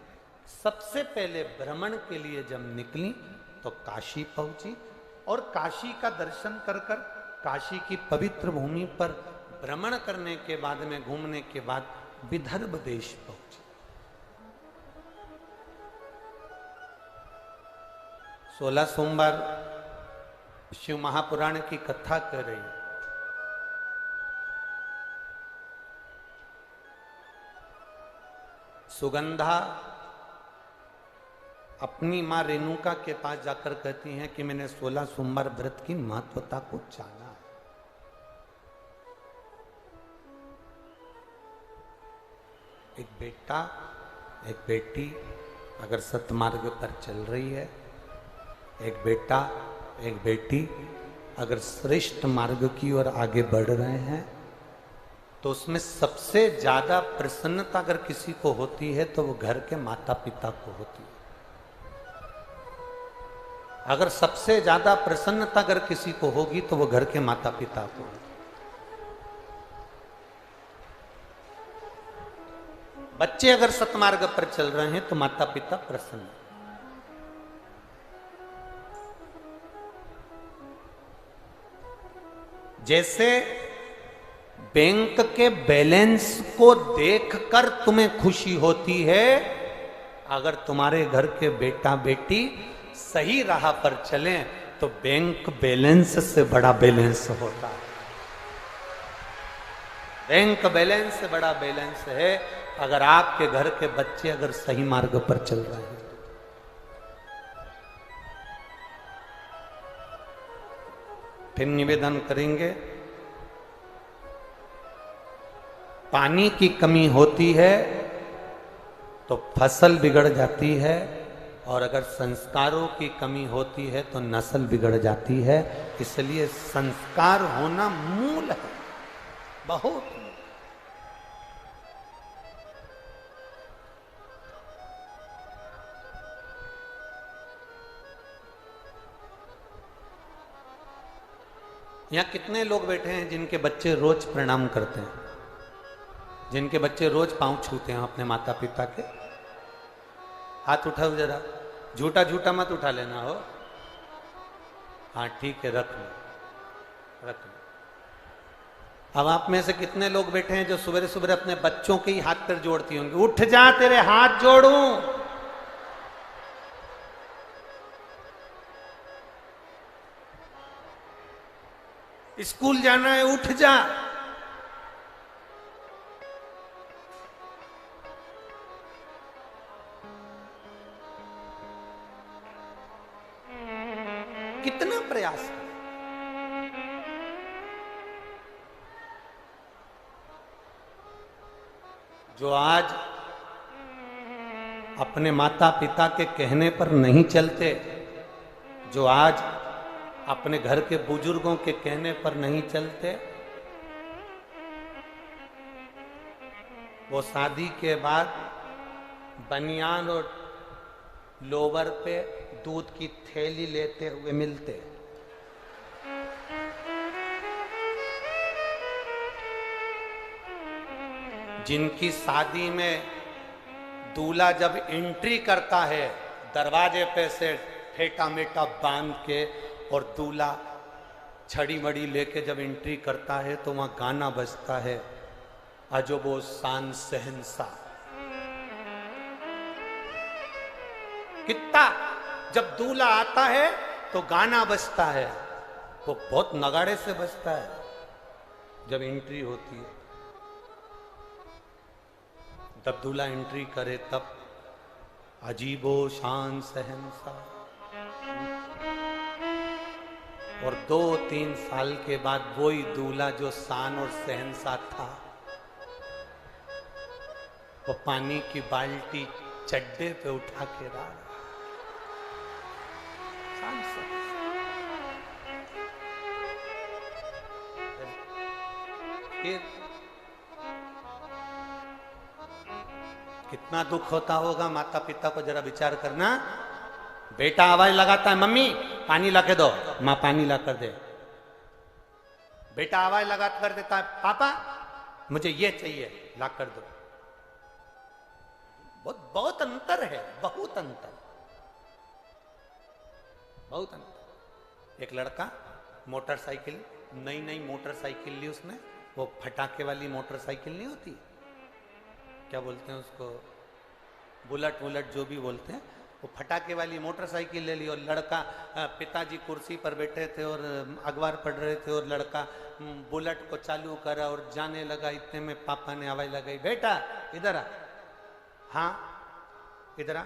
सबसे पहले भ्रमण के लिए जब निकली तो काशी पहुंची, और काशी का दर्शन कर कर काशी की पवित्र भूमि पर भ्रमण करने के बाद में, घूमने के बाद विदर्भ देश पहुंची। 16 सोमवार शिव महापुराण की कथा कर रही है। सुगंधा अपनी मां रेणुका के पास जाकर कहती हैं कि मैंने 16 सोमवार व्रत की महत्वता को जाना है। एक बेटा एक बेटी अगर सतमार्ग पर चल रही है, एक बेटा एक बेटी अगर श्रेष्ठ मार्ग की ओर आगे बढ़ रहे हैं, तो उसमें सबसे ज्यादा प्रसन्नता अगर किसी को होती है तो वो घर के माता पिता को होती है। अगर सबसे ज्यादा प्रसन्नता अगर किसी को होगी तो वो घर के माता पिता को होगी। बच्चे अगर सतमार्ग पर चल रहे हैं तो माता पिता प्रसन्न हैं। जैसे बैंक के बैलेंस को देखकर तुम्हें खुशी होती है, अगर तुम्हारे घर के बेटा बेटी सही राह पर चलें तो बैंक बैलेंस से बड़ा बैलेंस होता है। बैंक बैलेंस से बड़ा बैलेंस है अगर आपके घर के बच्चे अगर सही मार्ग पर चल रहे हैं। फिर निवेदन करेंगे, पानी की कमी होती है तो फसल बिगड़ जाती है, और अगर संस्कारों की कमी होती है तो नस्ल बिगड़ जाती है। इसलिए संस्कार होना मूल है, बहुत। यहां कितने लोग बैठे हैं जिनके बच्चे रोज प्रणाम करते हैं, जिनके बच्चे रोज पांव छूते हैं अपने माता पिता के? हाथ उठाओ जरा, झूठा झूठा मत उठा लेना हो। हाँ ठीक है, रख लो रख लो। अब आप में से कितने लोग बैठे हैं जो सुबह सुबह अपने बच्चों के ही हाथ पैर जोड़ती होंगी? उठ जा, तेरे हाथ जोड़ूं। स्कूल जाना है, उठ जा। कितना प्रयास है। जो आज अपने माता पिता के कहने पर नहीं चलते, जो आज अपने घर के बुजुर्गों के कहने पर नहीं चलते, वो शादी के बाद बनियान और लोवर पे दूध की थैली लेते हुए मिलते। जिनकी शादी में दूल्हा जब एंट्री करता है दरवाजे पे से फेटा मेटा बांध के, और दूल्हा छड़ी मड़ी लेके जब एंट्री करता है तो वहां गाना बजता है, अजबो शान शहंशाह। कितना जब दूल्हा आता है तो गाना बजता है, वो बहुत नगाड़े से बजता है जब एंट्री होती है। तब दूल्हा एंट्री करे तब अजीबो शान शहंशाह। और 2-3 साल के बाद वही दूल्हा जो शान और शहंशाह था, वो पानी की बाल्टी चड्डे पे उठा के रहा। कितना दुख होता होगा माता पिता को, जरा विचार करना। बेटा आवाज लगाता है, मम्मी पानी ला के दो, माँ पानी ला कर दे। बेटा आवाज लगा कर देता है, पापा मुझे ये चाहिए, ला कर दो। बहुत बहुत अंतर है, बहुत अंतर, बहुत अंतर। एक लड़का मोटरसाइकिल, नई नई मोटरसाइकिल ली उसने, वो फटाके वाली मोटरसाइकिल नहीं होती, क्या बोलते हैं उसको, बुलेट वुलेट जो भी बोलते हैं, वो फटाके वाली मोटरसाइकिल ले ली। और लड़का, पिताजी कुर्सी पर बैठे थे और अखबार पढ़ रहे थे, और लड़का बुलेट को चालू करा और जाने लगा। इतने में पापा ने आवाज लगाई, बेटा इधर आ। हाँ इधर आ,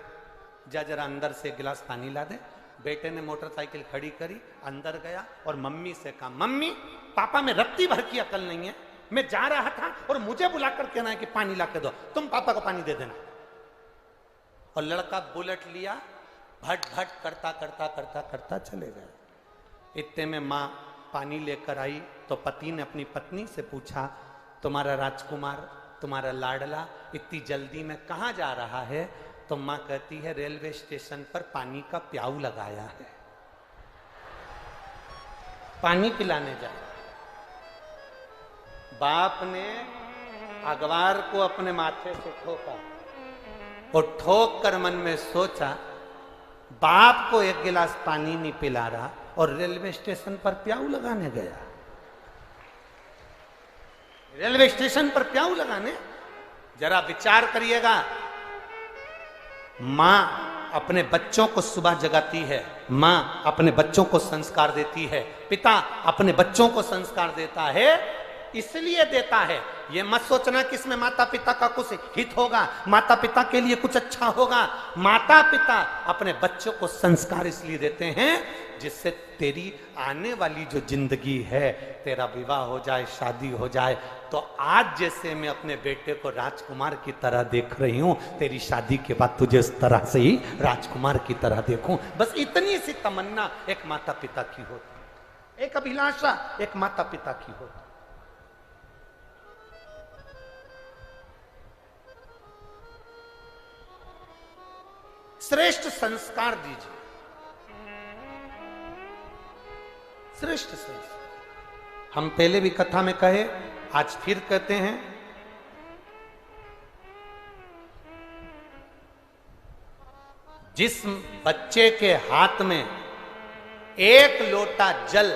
जा जरा अंदर से गिलास पानी ला दे। बेटे ने मोटरसाइकिल खड़ी करी, अंदर गया और मम्मी से कहा, मम्मी पापा में रत्ती भर की अकल नहीं है, मैं जा रहा था और मुझे बुलाकर कहना है कि पानी ला के दो, तुम पापा को पानी दे देना। और लड़का बुलेट लिया, भट भट करता करता करता करता चले गए। इतने में माँ पानी लेकर आई तो पति ने अपनी पत्नी से पूछा, तुम्हारा राजकुमार, तुम्हारा लाडला इतनी जल्दी में कहाँ जा रहा है? तो माँ कहती है, रेलवे स्टेशन पर पानी का प्याऊ लगाया है, पानी पिलाने जा। बाप ने अखबार को अपने माथे से ठोका और ठोक कर मन में सोचा, बाप को एक गिलास पानी नहीं पिला रहा और रेलवे स्टेशन पर प्याऊ लगाने गया। रेलवे स्टेशन पर प्याऊ लगाने, जरा विचार करिएगा। मां अपने बच्चों को सुबह जगाती है, मां अपने बच्चों को संस्कार देती है, पिता अपने बच्चों को संस्कार देता है। इसलिए देता है, ये मत सोचना कि इसमें माता पिता का कुछ हित होगा, माता पिता के लिए कुछ अच्छा होगा। माता पिता अपने बच्चों को संस्कार इसलिए देते हैं जिससे तेरी आने वाली जो जिंदगी है, तेरा विवाह हो जाए, शादी हो जाए, तो आज जैसे मैं अपने बेटे को राजकुमार की तरह देख रही हूं, तेरी शादी के बाद तुझे उस तरह से ही राजकुमार की तरह देखूं। बस इतनी सी तमन्ना एक माता पिता की होती, एक अभिलाषा एक माता पिता की होती। श्रेष्ठ संस्कार दीजिए, श्रेष्ठ संस्कार। हम पहले भी कथा में कहे, आज फिर कहते हैं, जिस बच्चे के हाथ में एक लोटा जल,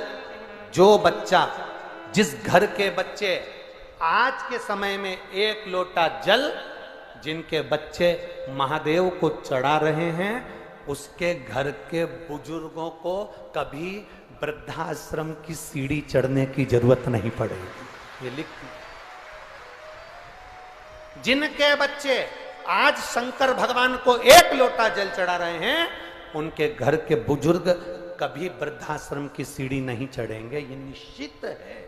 जो बच्चा, जिस घर के बच्चे आज के समय में एक लोटा जल जिनके बच्चे महादेव को चढ़ा रहे हैं, उसके घर के बुजुर्गों को कभी वृद्धाश्रम की सीढ़ी चढ़ने की जरूरत नहीं पड़ेगी। ये लिख, जिनके बच्चे आज शंकर भगवान को एक लोटा जल चढ़ा रहे हैं, उनके घर के बुजुर्ग कभी वृद्धाश्रम की सीढ़ी नहीं चढ़ेंगे। ये निश्चित है,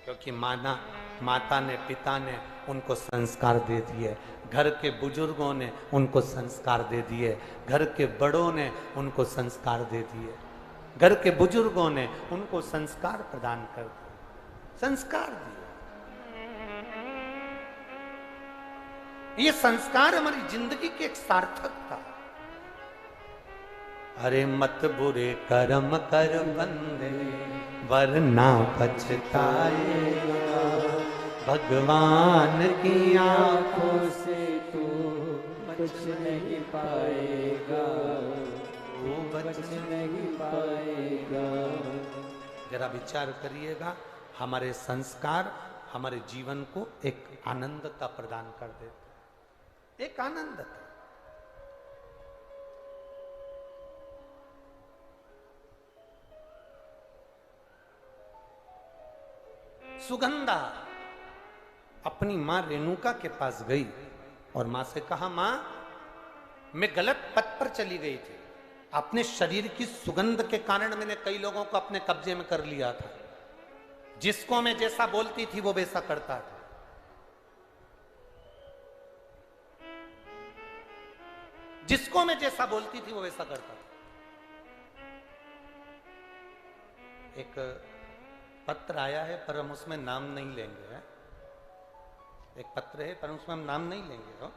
क्योंकि माता ने, पिता ने उनको संस्कार दे दिए, घर के बुजुर्गों ने उनको संस्कार दे दिए, घर के बड़ों ने उनको संस्कार दे दिए, घर के बुजुर्गों ने उनको संस्कार प्रदान कर दिए, संस्कार दिए। ये संस्कार हमारी जिंदगी की एक सार्थकता। अरे मत बुरे कर्म कर बंदे, वरना पछताएगा, भगवान की आंखों से तू बच नहीं पाएगा, वो बच नहीं पाएगा। जरा विचार करिएगा, हमारे संस्कार हमारे जीवन को एक आनंदता प्रदान कर देते, एक आनंदता। सुगंधा अपनी मां रेणुका के पास गई और मां से कहा, मां मैं गलत पथ पर चली गई थी, अपने शरीर की सुगंध के कारण मैंने कई लोगों को अपने कब्जे में कर लिया था, जिसको मैं जैसा बोलती थी वो वैसा करता था। जिसको मैं जैसा बोलती थी वो वैसा करता था। एक पत्र आया है पर हम उसमें नाम नहीं लेंगे, है? एक पत्र है पर उसमें हम नाम नहीं लेंगे। हो?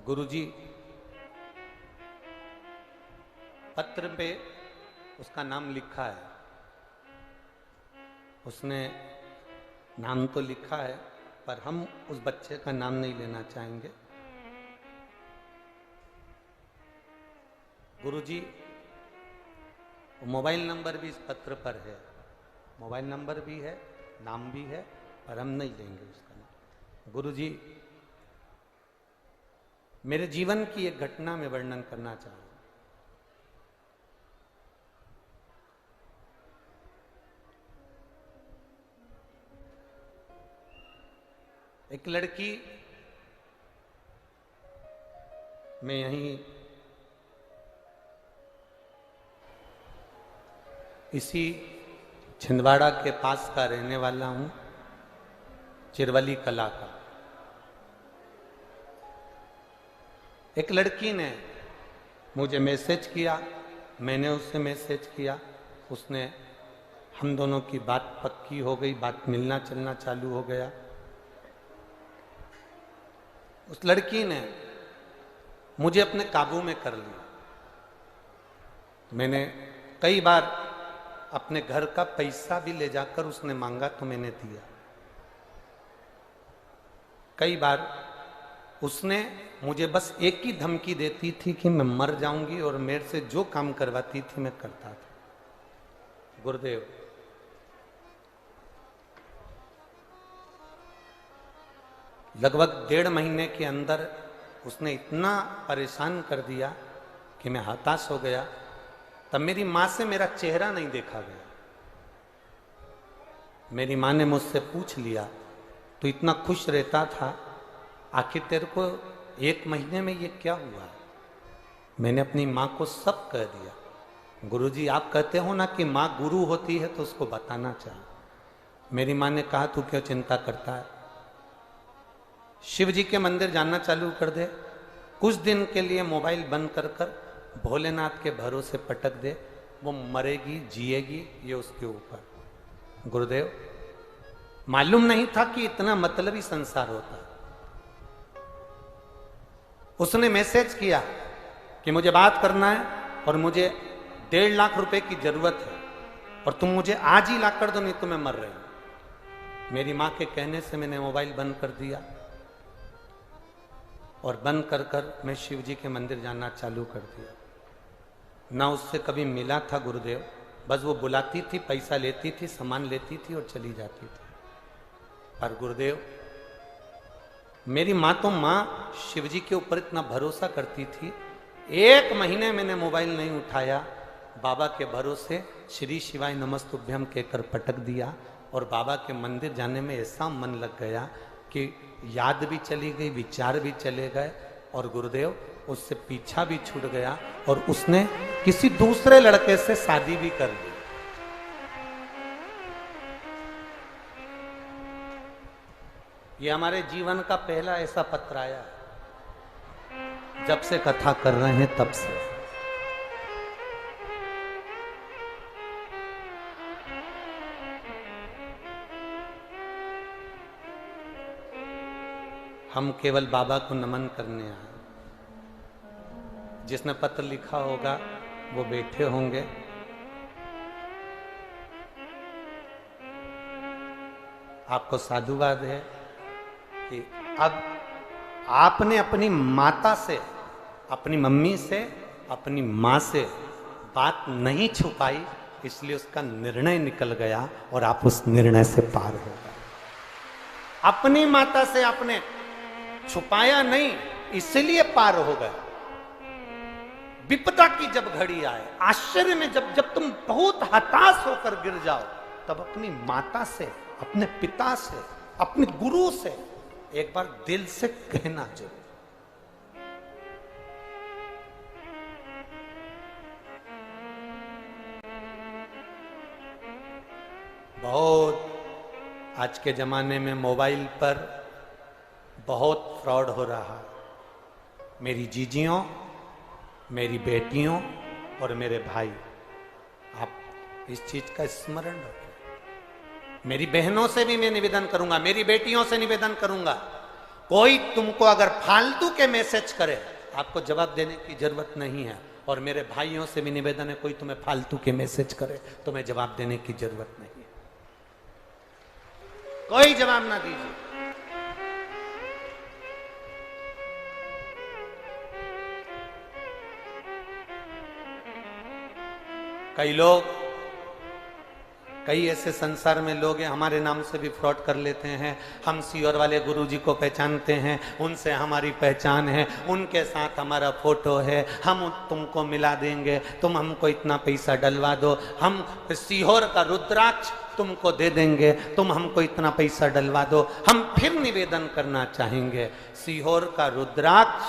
गुरुजी पत्र पे उसका नाम लिखा है, उसने नाम तो लिखा है पर हम उस बच्चे का नाम नहीं लेना चाहेंगे। गुरुजी मोबाइल नंबर भी इस पत्र पर है, मोबाइल नंबर भी है, नाम भी है, पर हम नहीं लेंगे उसका नाम। गुरुजी मेरे जीवन की एक घटना में वर्णन करना चाहूँ। एक लड़की, मैं यहीं इसी छिंदवाड़ा के पास का रहने वाला हूं, चिरवली कला का। एक लड़की ने मुझे मैसेज किया, मैंने उससे मैसेज किया, उसने, हम दोनों की बात पक्की हो गई, बात मिलना चलना चालू हो गया। उस लड़की ने मुझे अपने काबू में कर लिया। मैंने कई बार अपने घर का पैसा भी ले जाकर उसने मांगा तो मैंने दिया। कई बार उसने मुझे बस एक ही धमकी देती थी कि मैं मर जाऊंगी, और मेरे से जो काम करवाती थी मैं करता था। गुरुदेव, लगभग 1.5 महीने के अंदर उसने इतना परेशान कर दिया कि मैं हताश हो गया। तब मेरी मां से मेरा चेहरा नहीं देखा गया। मेरी मां ने मुझसे पूछ लिया, तो इतना खुश रहता था, आखिर तेरे को 1 महीने में ये क्या हुआ? मैंने अपनी मां को सब कह दिया। गुरुजी, आप कहते हो ना कि मां गुरु होती है तो उसको बताना चाहिए। मेरी मां ने कहा, तू क्यों चिंता करता है, शिव जी के मंदिर जाना चालू कर दे, कुछ दिन के लिए मोबाइल बंद कर कर भोलेनाथ के भरोसे पटक दे, वो मरेगी जिएगी ये उसके ऊपर। गुरुदेव, मालूम नहीं था कि इतना मतलबी संसार होता है। उसने मैसेज किया कि मुझे बात करना है और मुझे 1.5 लाख रुपए की जरूरत है, और तुम मुझे आज ही ला कर दो, नहीं तो मैं मर रही हूं। मेरी मां के कहने से मैंने मोबाइल बंद कर दिया, और बंद कर कर मैं शिव जी के मंदिर जाना चालू कर दिया। ना उससे कभी मिला था गुरुदेव, बस वो बुलाती थी, पैसा लेती थी, सामान लेती थी और चली जाती थी। पर गुरुदेव, मेरी माँ तो माँ शिव जी के ऊपर इतना भरोसा करती थी, 1 महीने मैंने मोबाइल नहीं उठाया, बाबा के भरोसे श्री शिवाय नमस्तुभ्यम कहकर पटक दिया, और बाबा के मंदिर जाने में ऐसा मन लग गया कि याद भी चली गई, विचार भी चले गए, और गुरुदेव उससे पीछा भी छूट गया, और उसने किसी दूसरे लड़के से शादी भी कर ली। ये हमारे जीवन का पहला ऐसा पत्र आया, जब से कथा कर रहे हैं तब से। हम केवल बाबा को नमन करने आए। जिसने पत्र लिखा होगा वो बैठे होंगे। आपको साधुवाद है कि अब आपने अपनी माता से, अपनी मम्मी से, अपनी माँ से बात नहीं छुपाई, इसलिए उसका निर्णय निकल गया और आप उस निर्णय से पार हो गए। अपनी माता से आपने छुपाया नहीं, इसलिए पार हो गए। विपदा की जब घड़ी आए, आश्चर्य में जब तुम बहुत हताश होकर गिर जाओ, तब अपनी माता से, अपने पिता से, अपने गुरु से एक बार दिल से कहना जरूर। बहुत आज के जमाने में मोबाइल पर बहुत फ्रॉड हो रहा है। मेरी जीजियों, मेरी बेटियों और मेरे भाई, आप इस चीज का स्मरण रखें। मेरी बहनों से भी मैं निवेदन करूंगा, मेरी बेटियों से निवेदन करूंगा, कोई तुमको अगर फालतू के मैसेज करे, आपको जवाब देने की जरूरत नहीं है। और मेरे भाइयों से भी निवेदन है, कोई तुम्हें फालतू के मैसेज करे तो मैं जवाब देने की जरूरत नहीं है, कोई जवाब ना दीजिए। कई लोग, कई ऐसे संसार में लोग हैं, हमारे नाम से भी फ्रॉड कर लेते हैं। हम सीहोर वाले गुरुजी को पहचानते हैं, उनसे हमारी पहचान है, उनके साथ हमारा फोटो है, हम तुमको मिला देंगे, तुम हमको इतना पैसा डलवा दो, हम सीहोर का रुद्राक्ष तुमको दे देंगे, तुम हमको इतना पैसा डलवा दो। हम फिर निवेदन करना चाहेंगे, सीहोर का रुद्राक्ष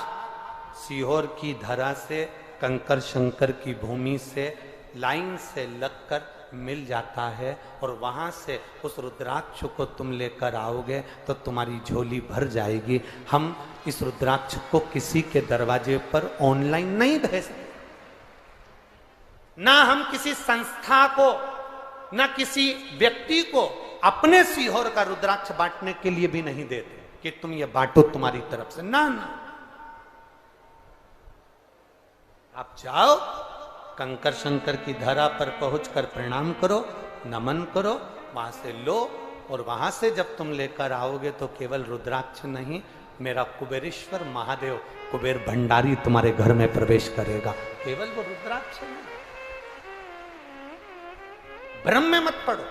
सीहोर की धरा से, कंकर शंकर की भूमि से लाइन से लगकर मिल जाता है और वहां से उस रुद्राक्ष को तुम लेकर आओगे तो तुम्हारी झोली भर जाएगी। हम इस रुद्राक्ष को किसी के दरवाजे पर ऑनलाइन नहीं भेज सकते, ना हम किसी संस्था को, ना किसी व्यक्ति को अपने सीहोर का रुद्राक्ष बांटने के लिए भी नहीं देते कि तुम ये बांटो तुम्हारी तरफ से, ना ना। आप जाओ, कंकर शंकर की धरा पर पहुंचकर प्रणाम करो, नमन करो, वहां से लो, और वहां से जब तुम लेकर आओगे तो केवल रुद्राक्ष नहीं, मेरा कुबेरेश्वर महादेव कुबेर भंडारी तुम्हारे घर में प्रवेश करेगा। केवल वो रुद्राक्ष नहीं। भ्रम में मत पड़ो।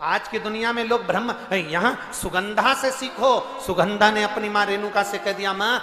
आज की दुनिया में लोग ब्रह्म, यहां सुगंधा से सीखो। सुगंधा ने अपनी मां रेणुका से कह दिया, मां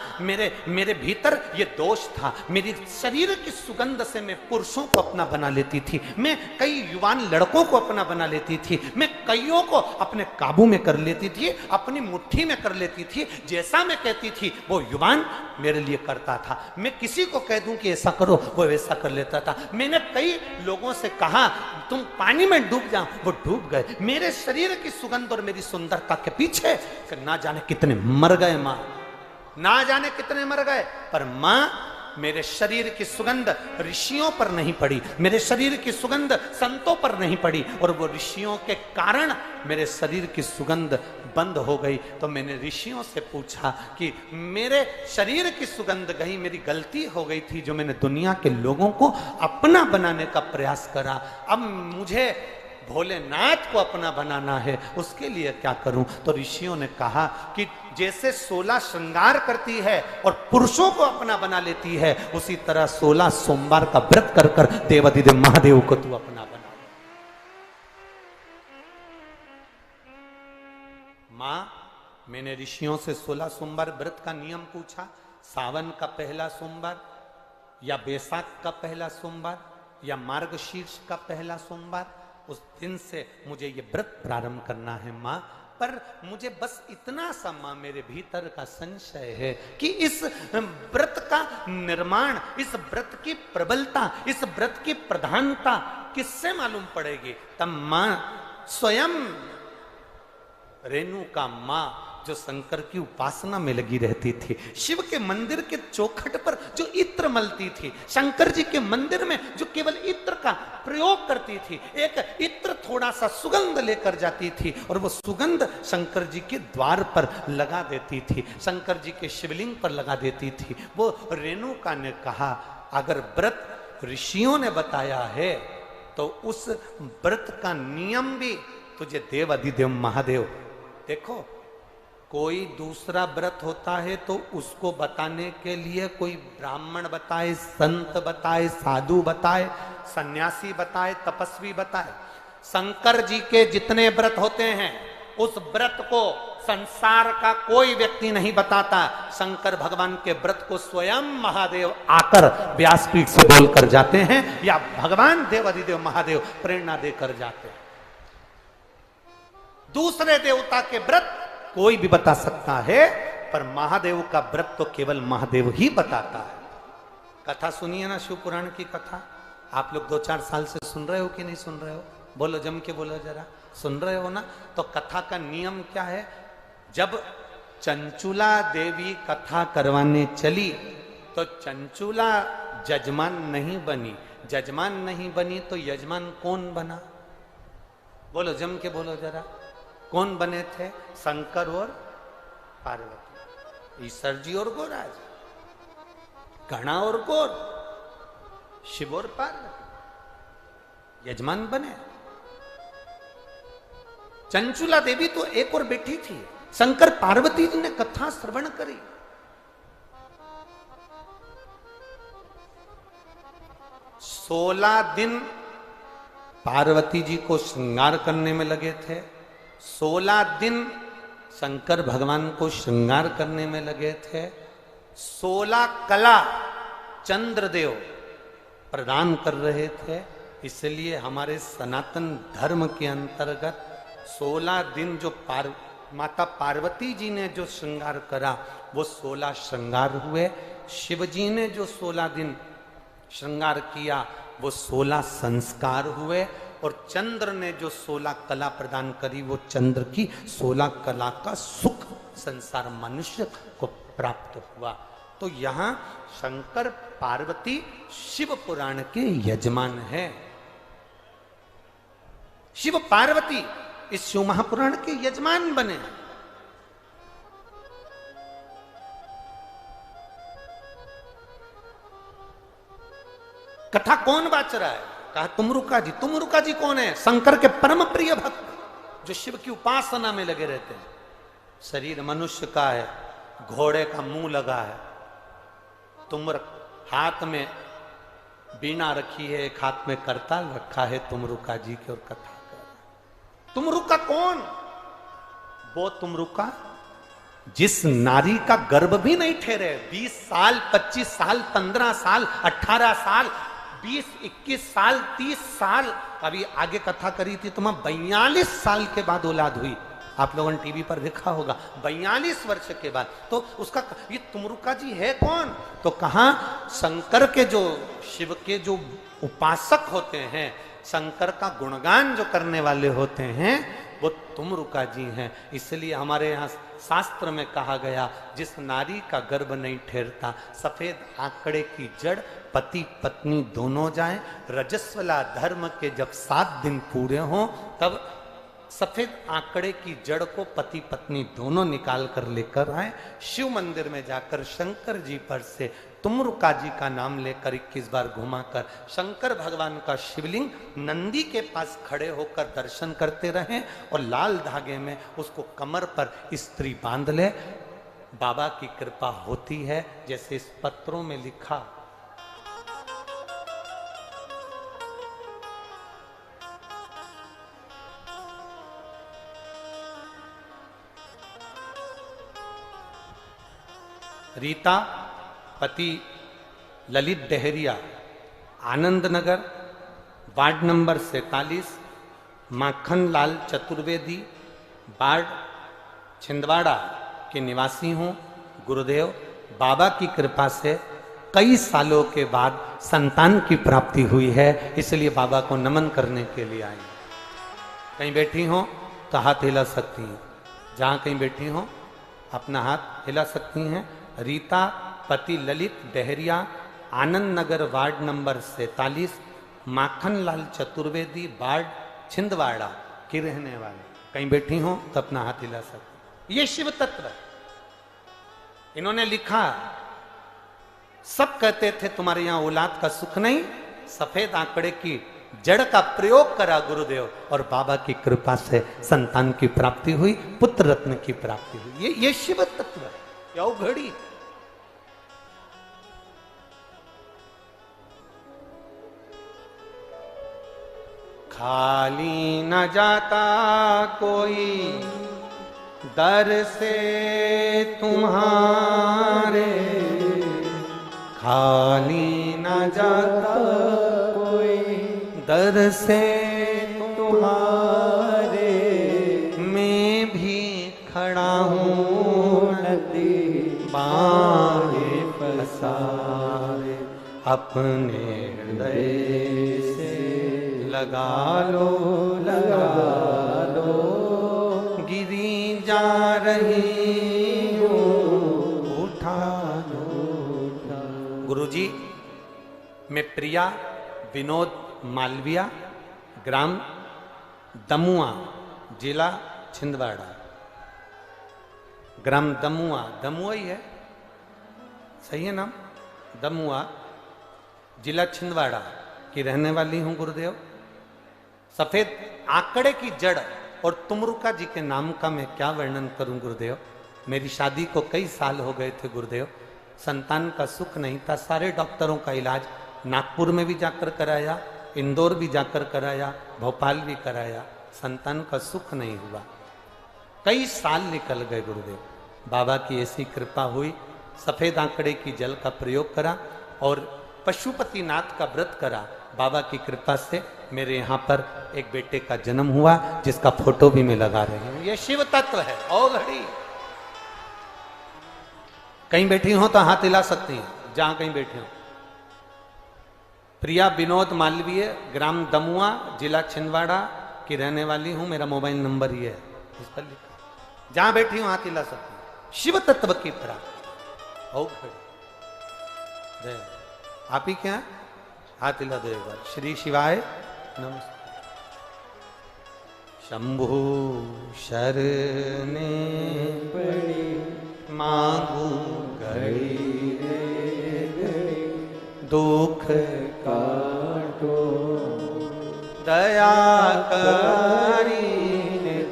मेरे भीतर ये दोष था, मेरी शरीर की सुगंध से मैं पुरुषों को अपना बना लेती थी, मैं कई युवान लड़कों को अपना बना लेती थी, मैं कईयों को अपने काबू में कर लेती थी, अपनी मुट्ठी में कर लेती थी। जैसा मैं कहती थी वो युवान मेरे लिए करता था, मैं किसी को कह दूं कि ऐसा करो वो वैसा कर लेता था। मैंने कई लोगों से कहा तुम पानी में डूब जाओ, वो डूब गए। मेरे शरीर की सुगंध और मेरी सुंदरता के पीछे ना जाने कितने मर गए मां, ना जाने कितने मर गए, पर मां मेरे शरीर की सुगंध ऋषियों पर नहीं पड़ी, मेरे शरीर की सुगंध संतों पर नहीं पड़ी, और वो ऋषियों के कारण मेरे शरीर की सुगंध बंद हो गई। तो मैंने ऋषियों से पूछा कि मेरे शरीर की सुगंध गई, मेरी गलती हो गई थी जो मैंने दुनिया के लोगों को अपना बनाने का प्रयास करा। अब मुझे भोलेनाथ को अपना बनाना है, उसके लिए क्या करूं? तो ऋषियों ने कहा कि जैसे 16 श्रृंगार करती है और पुरुषों को अपना बना लेती है, उसी तरह 16 सोमवार का व्रत कर कर देवाधिदेव महादेव को तू अपना बना। मां, मैंने ऋषियों से 16 सोमवार व्रत का नियम पूछा। सावन का पहला सोमवार, या बैसाख का पहला सोमवार, या मार्गशीर्ष का पहला सोमवार, उस दिन से मुझे ये व्रत प्रारंभ करना है मां। पर मुझे बस इतना सा मां मेरे भीतर का संशय है कि इस व्रत का निर्माण, इस व्रत की प्रबलता, इस व्रत की प्रधानता किससे मालूम पड़ेगी? तब मां स्वयं रेणुका मां जो शंकर की उपासना में लगी रहती थी, शिव के मंदिर के चौखट पर जो इत्र मलती थी, शंकर जी के मंदिर में जो केवल इत्र का प्रयोग करती थी, एक इत्र थोड़ा सा सुगंध लेकर जाती थी और वो सुगंध शंकर जी के द्वार पर लगा देती थी, शंकर जी के शिवलिंग पर लगा देती थी। वो रेणुका ने कहा अगर व्रत ऋषियों ने बताया है तो उस व्रत का नियम भी तुझे देव अधिदेव महादेव। देखो, कोई दूसरा व्रत होता है तो उसको बताने के लिए कोई ब्राह्मण बताए, संत बताए, साधु बताए, सन्यासी बताए, तपस्वी बताए। शंकर जी के जितने व्रत होते हैं उस व्रत को संसार का कोई व्यक्ति नहीं बताता। शंकर भगवान के व्रत को स्वयं महादेव आकर व्यासपीठ से बोलकर जाते हैं, या भगवान देव अधिदेव महादेव प्रेरणा देकर जाते हैं। दूसरे देवता के व्रत कोई भी बता सकता है, पर महादेव का व्रत तो केवल महादेव ही बताता है। कथा सुनिए ना, शिव पुराण की कथा। आप लोग 2-4 साल से सुन रहे हो कि नहीं सुन रहे हो? बोलो, जम के बोलो जरा, सुन रहे हो ना? तो कथा का नियम क्या है? जब चंचुला देवी कथा करवाने चली तो चंचुला जजमान नहीं बनी। जजमान नहीं बनी तो यजमान कौन बना? बोलो, जम के बोलो जरा, कौन बने थे? शंकर और पार्वती, ईश्वर जी और गोराज, घना और गौर, शिव और पार्वती यजमान बने। चंचुला देवी तो एक और बैठी थी, शंकर पार्वती जी ने कथा श्रवण करी। सोलह दिन पार्वती जी को श्रृंगार करने में लगे थे, 16 दिन शंकर भगवान को श्रृंगार करने में लगे थे, 16 कला चंद्रदेव प्रदान कर रहे थे। इसलिए हमारे सनातन धर्म के अंतर्गत 16 दिन जो माता पार्वती जी ने जो श्रृंगार करा वो 16 श्रृंगार हुए। शिव जी ने जो 16 दिन श्रृंगार किया वो 16 संस्कार हुए। और चंद्र ने जो 16 कला प्रदान करी, वो चंद्र की 16 कला का सुख संसार मनुष्य को प्राप्त हुआ। तो यहां शंकर पार्वती शिव पुराण के यजमान है। शिव पार्वती इस शिव महापुराण के यजमान बने। कथा कौन बाच रहा है? कहा तुमरुका जी। तुमरुका जी कौन है? शंकर के परम प्रिय भक्त जो शिव की उपासना में लगे रहते हैं। शरीर मनुष्य का है, घोड़े का मुंह लगा है, तुमर हाथ में बीना रखी है, एक हाथ में करताल रखा है तुमरुका जी की, और कथा कर। तुमरुका कौन? वो तुमरुका जिस नारी का गर्भ भी नहीं ठहरे, 20 साल 25 साल 15 साल 18 साल 20 21 साल 30 साल, अभी आगे कथा करी थी तो 42 साल के बाद औलाद हुई। आप लोगों ने टीवी पर देखा होगा, 42 वर्ष के बाद। तो उसका ये तुमरुका जी है कौन? तो कहा शंकर के जो शिव के जो उपासक होते हैं, शंकर का गुणगान जो करने वाले होते हैं, वो तुमरुका जी हैं। इसलिए हमारे यहाँ शास्त्र में कहा गया, जिस नारी का गर्भ नहीं ठहरता, सफेद आंकड़े की जड़ पति पत्नी दोनों जाएं, रजस्वला धर्म के जब 7 दिन पूरे हों, तब सफेद आंकड़े की जड़ को पति पत्नी दोनों निकाल कर लेकर आए। शिव मंदिर में जाकर शंकर जी पर से तुमरुका जी का नाम लेकर 21 बार घुमाकर शंकर भगवान का शिवलिंग नंदी के पास खड़े होकर दर्शन करते रहें, और लाल धागे में उसको कमर पर स्त्री बांध ले। बाबा की कृपा होती है, जैसे इस पत्रों में लिखा। रीता पति Lalit Dahariya, Anand Nagar, ward number 47, Makhan Lal Chaturvedi, ward Chhindwara के निवासी हूँ। गुरुदेव बाबा की कृपा से कई सालों के बाद संतान की प्राप्ति हुई है, इसलिए बाबा को नमन करने के लिए आई। कहीं बैठी हो तो हाथ हिला सकती हैं, जहाँ कहीं बैठी हो अपना हाथ हिला सकती हैं। रीता पति Lalit Dahariya, Anand Nagar, ward number 47, Makhan Lal Chaturvedi, ward Chhindwara की रहने वाले। कहीं बैठी हो तो अपना हाथ हिला सकते। ये शिव तत्व है। इन्होंने लिखा, सब कहते थे तुम्हारे यहां औलाद का सुख नहीं, सफेद आंकड़े की जड़ का प्रयोग करा गुरुदेव, और बाबा की कृपा से संतान की प्राप्ति हुई, पुत्र रत्न की प्राप्ति हुई। ये शिव तत्व है, क्या घड़ी। खाली न जाता कोई दर से तुम्हारे, खाली न जाता कोई दर से तुम्हारे, मैं भी खड़ा हूँ नदी बाहे पसारे, अपने हृदय से लगा लो गिरी जा रही हो, उठा लो। गुरुजी, मैं प्रिया विनोद मालविया, ग्राम दमुआ, जिला छिंदवाड़ा। ग्राम दमुआ, दमुआ ही है, सही है नाम, दमुआ, जिला छिंदवाड़ा की रहने वाली हूं गुरुदेव। सफेद आंकड़े की जड़ और तुमरुका जी के नाम का मैं क्या वर्णन करूं गुरुदेव। मेरी शादी को कई साल हो गए थे गुरुदेव, संतान का सुख नहीं था। सारे डॉक्टरों का इलाज नागपुर में भी जाकर कराया, इंदौर भी जाकर कराया, भोपाल भी कराया, संतान का सुख नहीं हुआ। कई साल निकल गए गुरुदेव। बाबा की ऐसी कृपा हुई, सफेद आंकड़े की जल का प्रयोग करा और पशुपतिनाथ का व्रत करा। बाबा की कृपा से मेरे यहाँ पर एक बेटे का जन्म हुआ, जिसका फोटो भी मैं लगा रही हूँ। ये शिव तत्व है। ओ घड़ी, कहीं बैठी हो तो हाथ हिला सकती हैं, जहां कहीं बैठे हो। प्रिया विनोद मालवीय, ग्राम दमुआ, जिला छिंदवाड़ा की रहने वाली हूं। मेरा मोबाइल नंबर ही है, इस पर लिखा। जहां बैठी हूं हाथ हिला सकती हूं। शिव तत्व की प्राप्ति। आप ही क्या हाथ हिला दो एक बार। श्री शिवाय नमस्ते। शंभु शरणे पड़ी मांगू घड़ी रे घड़ी दुख काटो दया करी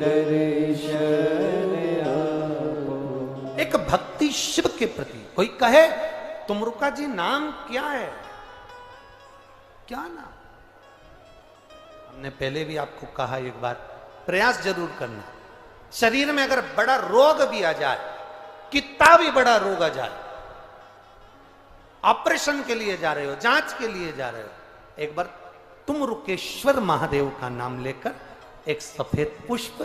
दर्शन आपो। एक भक्ति शिव के प्रति। कोई कहे तुमरुका जी नाम क्या है? क्या नाम? हमने पहले भी आपको कहा एक बार, प्रयास जरूर करना। शरीर में अगर बड़ा रोग भी आ जाए, कितना भी बड़ा रोग आ जाए, ऑपरेशन के लिए जा रहे हो, जांच के लिए जा रहे हो, एक बार तुम रुकेश्वर महादेव का नाम लेकर एक सफेद पुष्प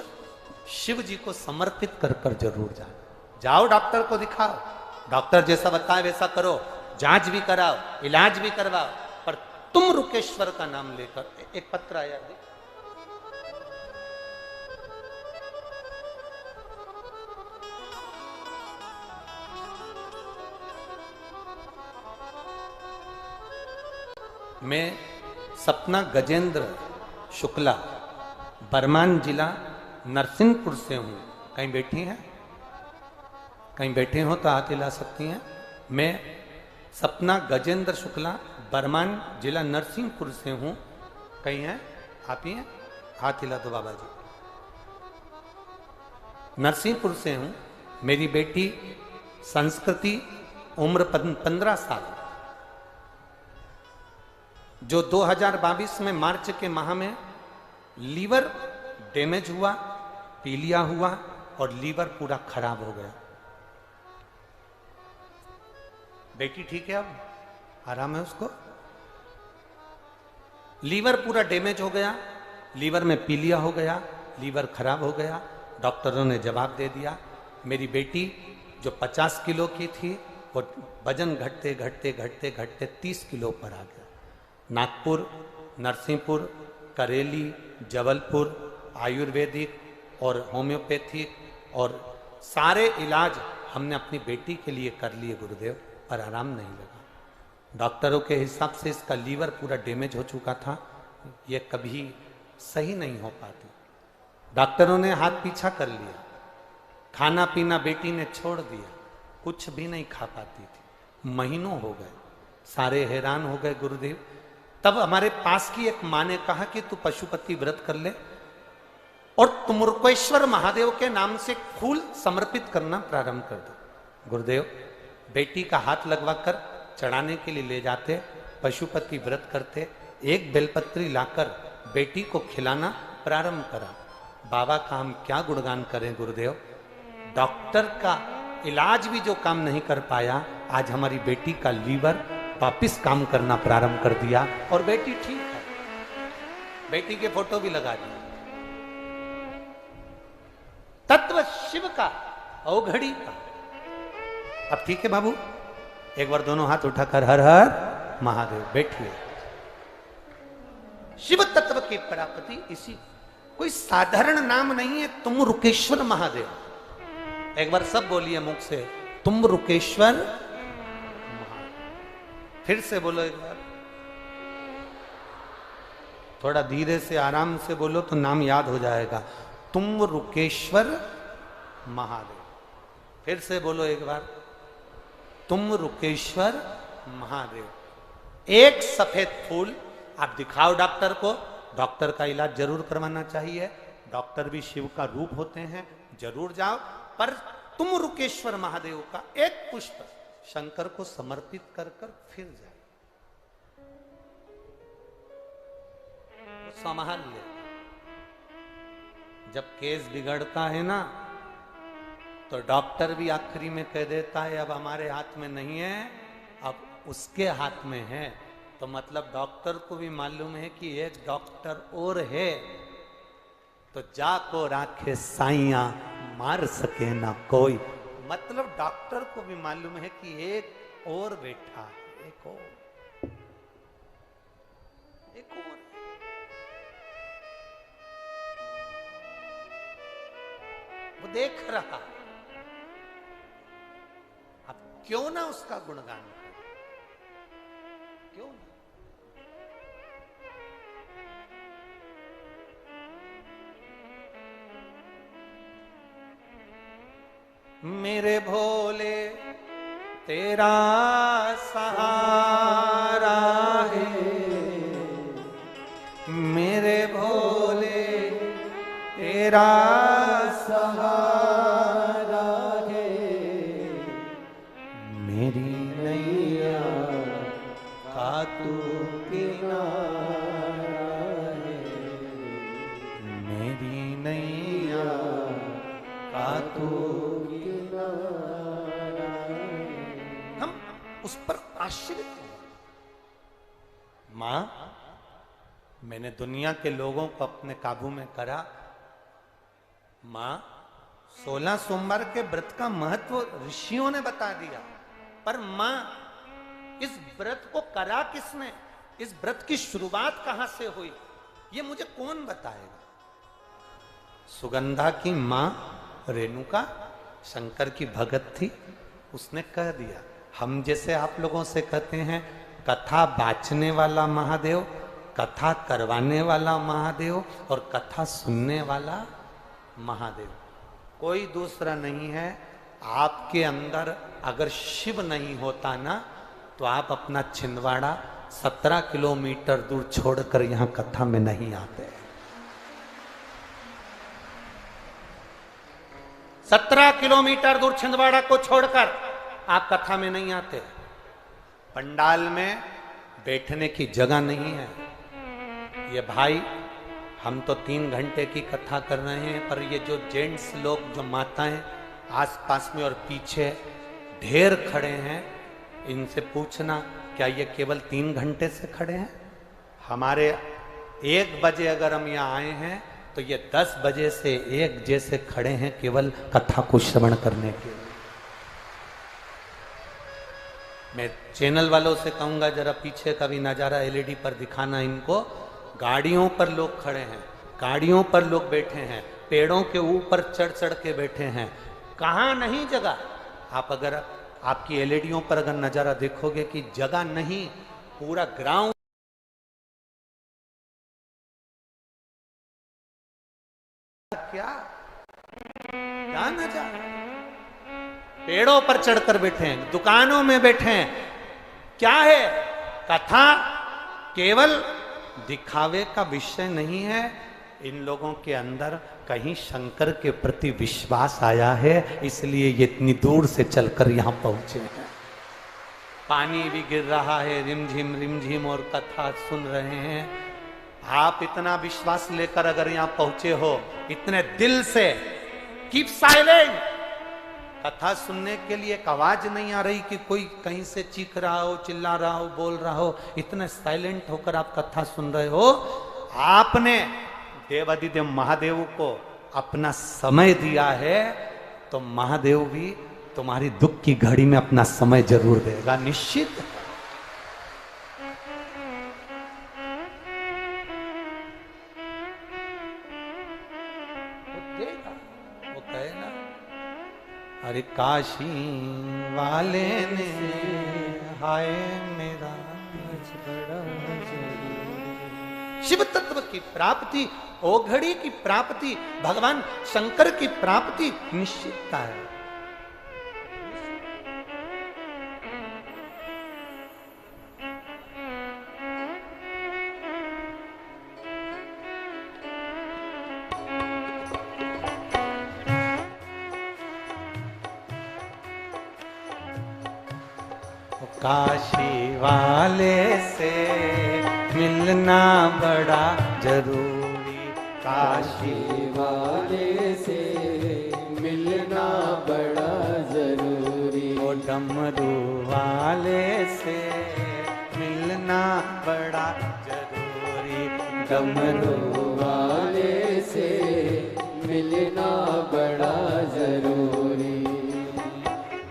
शिव जी को समर्पित कर कर जरूर जाओ। जाओ डॉक्टर को दिखाओ, डॉक्टर जैसा बताए वैसा करो, जांच भी कराओ, इलाज भी करवाओ, पर तुम रुकेश्वर का नाम लेकर। एक पत्र आया है, मैं सपना गजेंद्र शुक्ला, बरमान जिला नरसिंहपुर से हूं। कहीं बैठी हैं? कहीं बैठे हो तो हाथ हिला सकती हैं। मैं सपना गजेंद्र शुक्ला, बरमान जिला नरसिंहपुर से हूं। कहीं हैं? आप ही हैं? हाथ हिला दो बाबा जी। नरसिंहपुर से हूं। मेरी बेटी संस्कृति, उम्र 15 साल, जो 2022 में मार्च के माह में लीवर डैमेज हुआ, पीलिया हुआ और लीवर पूरा खराब हो गया। बेटी ठीक है, अब आराम है उसको। लीवर पूरा डैमेज हो गया, लीवर में पीलिया हो गया, लीवर खराब हो गया। डॉक्टरों ने जवाब दे दिया। मेरी बेटी जो 50 किलो की थी, वो वजन घटते घटते घटते घटते 30 किलो पर आ गया। नागपुर, नरसिंहपुर, करेली, जबलपुर, आयुर्वेदिक और होम्योपैथिक और सारे इलाज हमने अपनी बेटी के लिए कर लिए गुरुदेव, पर आराम नहीं लगा। डॉक्टरों के हिसाब से इसका लीवर पूरा डैमेज हो चुका था, ये कभी सही नहीं हो पाती। डॉक्टरों ने हाथ पीछा कर लिया, खाना पीना बेटी ने छोड़ दिया, कुछ भी नहीं खा पाती थी। महीनों हो गए, सारे हैरान हो गए गुरुदेव। तब हमारे पास की एक माँ ने कहा कि तू पशुपति व्रत कर ले और तुमरुकेश्वर महादेव के नाम से फूल समर्पित करना प्रारंभ कर दो। गुरुदेव बेटी का हाथ लगवाकर चढ़ाने के लिए ले जाते, पशुपति व्रत करते, एक बेलपत्री लाकर बेटी को खिलाना प्रारंभ करा। बाबा का हम क्या गुणगान करें गुरुदेव। डॉक्टर का इलाज भी जो काम नहीं कर पाया, आज हमारी बेटी का लीवर वापिस काम करना प्रारंभ कर दिया और बेटी ठीक है। बेटी के फोटो भी लगा दिए। तत्व शिव का, अवघड़ी का। अब ठीक है बाबू, एक बार दोनों हाथ उठाकर हर हर महादेव बैठिए। शिव तत्व की प्राप्ति इसी, कोई साधारण नाम नहीं है तुम रुकेश्वर महादेव। एक बार सब बोलिए मुख से, तुम रुकेश्वर। फिर से बोलो एक बार, थोड़ा धीरे से आराम से बोलो तो नाम याद हो जाएगा। तुम रुकेश्वर महादेव। फिर से बोलो एक बार, तुम रुकेश्वर महादेव। एक सफेद फूल आप दिखाओ डॉक्टर को, डॉक्टर का इलाज जरूर करवाना चाहिए। डॉक्टर भी शिव का रूप होते हैं, जरूर जाओ। पर तुम रुकेश्वर महादेव का एक पुष्प शंकर को समर्पित कर कर फिर जाए, संभाल ले। जब केस बिगड़ता है ना, तो डॉक्टर भी आखिरी में कह देता है अब हमारे हाथ में नहीं है, अब उसके हाथ में है। तो मतलब डॉक्टर को भी मालूम है कि एक डॉक्टर और है, तो जाको राखे साइया मार सके ना कोई। मतलब डॉक्टर को भी मालूम है कि एक और बैठा है, एक और। ये कौन है? वो देख रहा, अब क्यों ना उसका गुणगान करें, क्यों ना? मेरे भोले तेरा सहारा है, मेरे भोले तेरा सहारा है, मेरी नैया का तू किनारा है, मेरी नैया का तू। हम उस पर आश्रित हैं। मां, मैंने दुनिया के लोगों को अपने काबू में करा। मां, 16 सोमवार के व्रत का महत्व ऋषियों ने बता दिया, पर मां, इस व्रत को करा किसने? इस व्रत की शुरुआत कहां से हुई, ये मुझे कौन बताएगा? सुगंधा की मां रेणुका शंकर की भगत थी, उसने कह दिया। हम जैसे आप लोगों से कहते हैं कथा बाचने वाला महादेव, कथा करवाने वाला महादेव और कथा सुनने वाला महादेव, कोई दूसरा नहीं है। आपके अंदर अगर शिव नहीं होता ना, तो आप अपना छिंदवाड़ा 17 किलोमीटर दूर छोड़कर यहां कथा में नहीं आते। 17 किलोमीटर दूर छिंदवाड़ा को छोड़कर आप कथा में नहीं आते। पंडाल में बैठने की जगह नहीं है। ये भाई, हम तो 3 घंटे की कथा कर रहे हैं, पर ये जो जेंट्स लोग, जो माताएं आसपास में और पीछे ढेर खड़े हैं, इनसे पूछना क्या ये केवल 3 घंटे से खड़े हैं? हमारे 1 बजे अगर हम यहाँ आए हैं तो ये 10 बजे से 1 जैसे खड़े हैं केवल कथा को श्रवण करने के लिए। मैं चैनल वालों से कहूंगा जरा पीछे का भी नजारा एलईडी पर दिखाना इनको। गाड़ियों पर लोग खड़े हैं, गाड़ियों पर लोग बैठे हैं, पेड़ों के ऊपर चढ़ चढ़ के बैठे हैं, कहाँ नहीं जगह। आप अगर आपकी एलईडीओं पर अगर नजारा देखोगे कि जगह नहीं, पूरा ग्राउंड क्या क्या नजारा। पेड़ों पर चढ़कर बैठे हैं, दुकानों में बैठे हैं। क्या है? कथा केवल दिखावे का विषय नहीं है। इन लोगों के अंदर कहीं शंकर के प्रति विश्वास आया है, इसलिए ये इतनी दूर से चलकर यहां पहुंचे हैं। पानी भी गिर रहा है रिमझिम और कथा सुन रहे हैं। आप इतना विश्वास लेकर अगर यहां पहुंचे हो, इतने दिल से, कीप साइलेंट। कथा सुनने के लिए एक आवाज नहीं आ रही कि कोई कहीं से चीख रहा हो, चिल्ला रहा हो, बोल रहा हो। इतने साइलेंट होकर आप कथा सुन रहे हो। आपने देवाधिदेव महादेव को अपना समय दिया है, तो महादेव भी तुम्हारी दुख की घड़ी में अपना समय जरूर देगा, निश्चित। वो कहे ना, अरे काशी वाले ने हाय मेरा शिव तत्व की प्राप्ति, ओघड़ी की प्राप्ति, भगवान शंकर की प्राप्ति निश्चितता है। काशी वाले से मिलना बड़ा जरूरी, काशी वाले से मिलना बड़ा जरूरी, ओ डमरू वाले से मिलना बड़ा जरूरी, डमरू वाले से मिलना बड़ा जरूरी,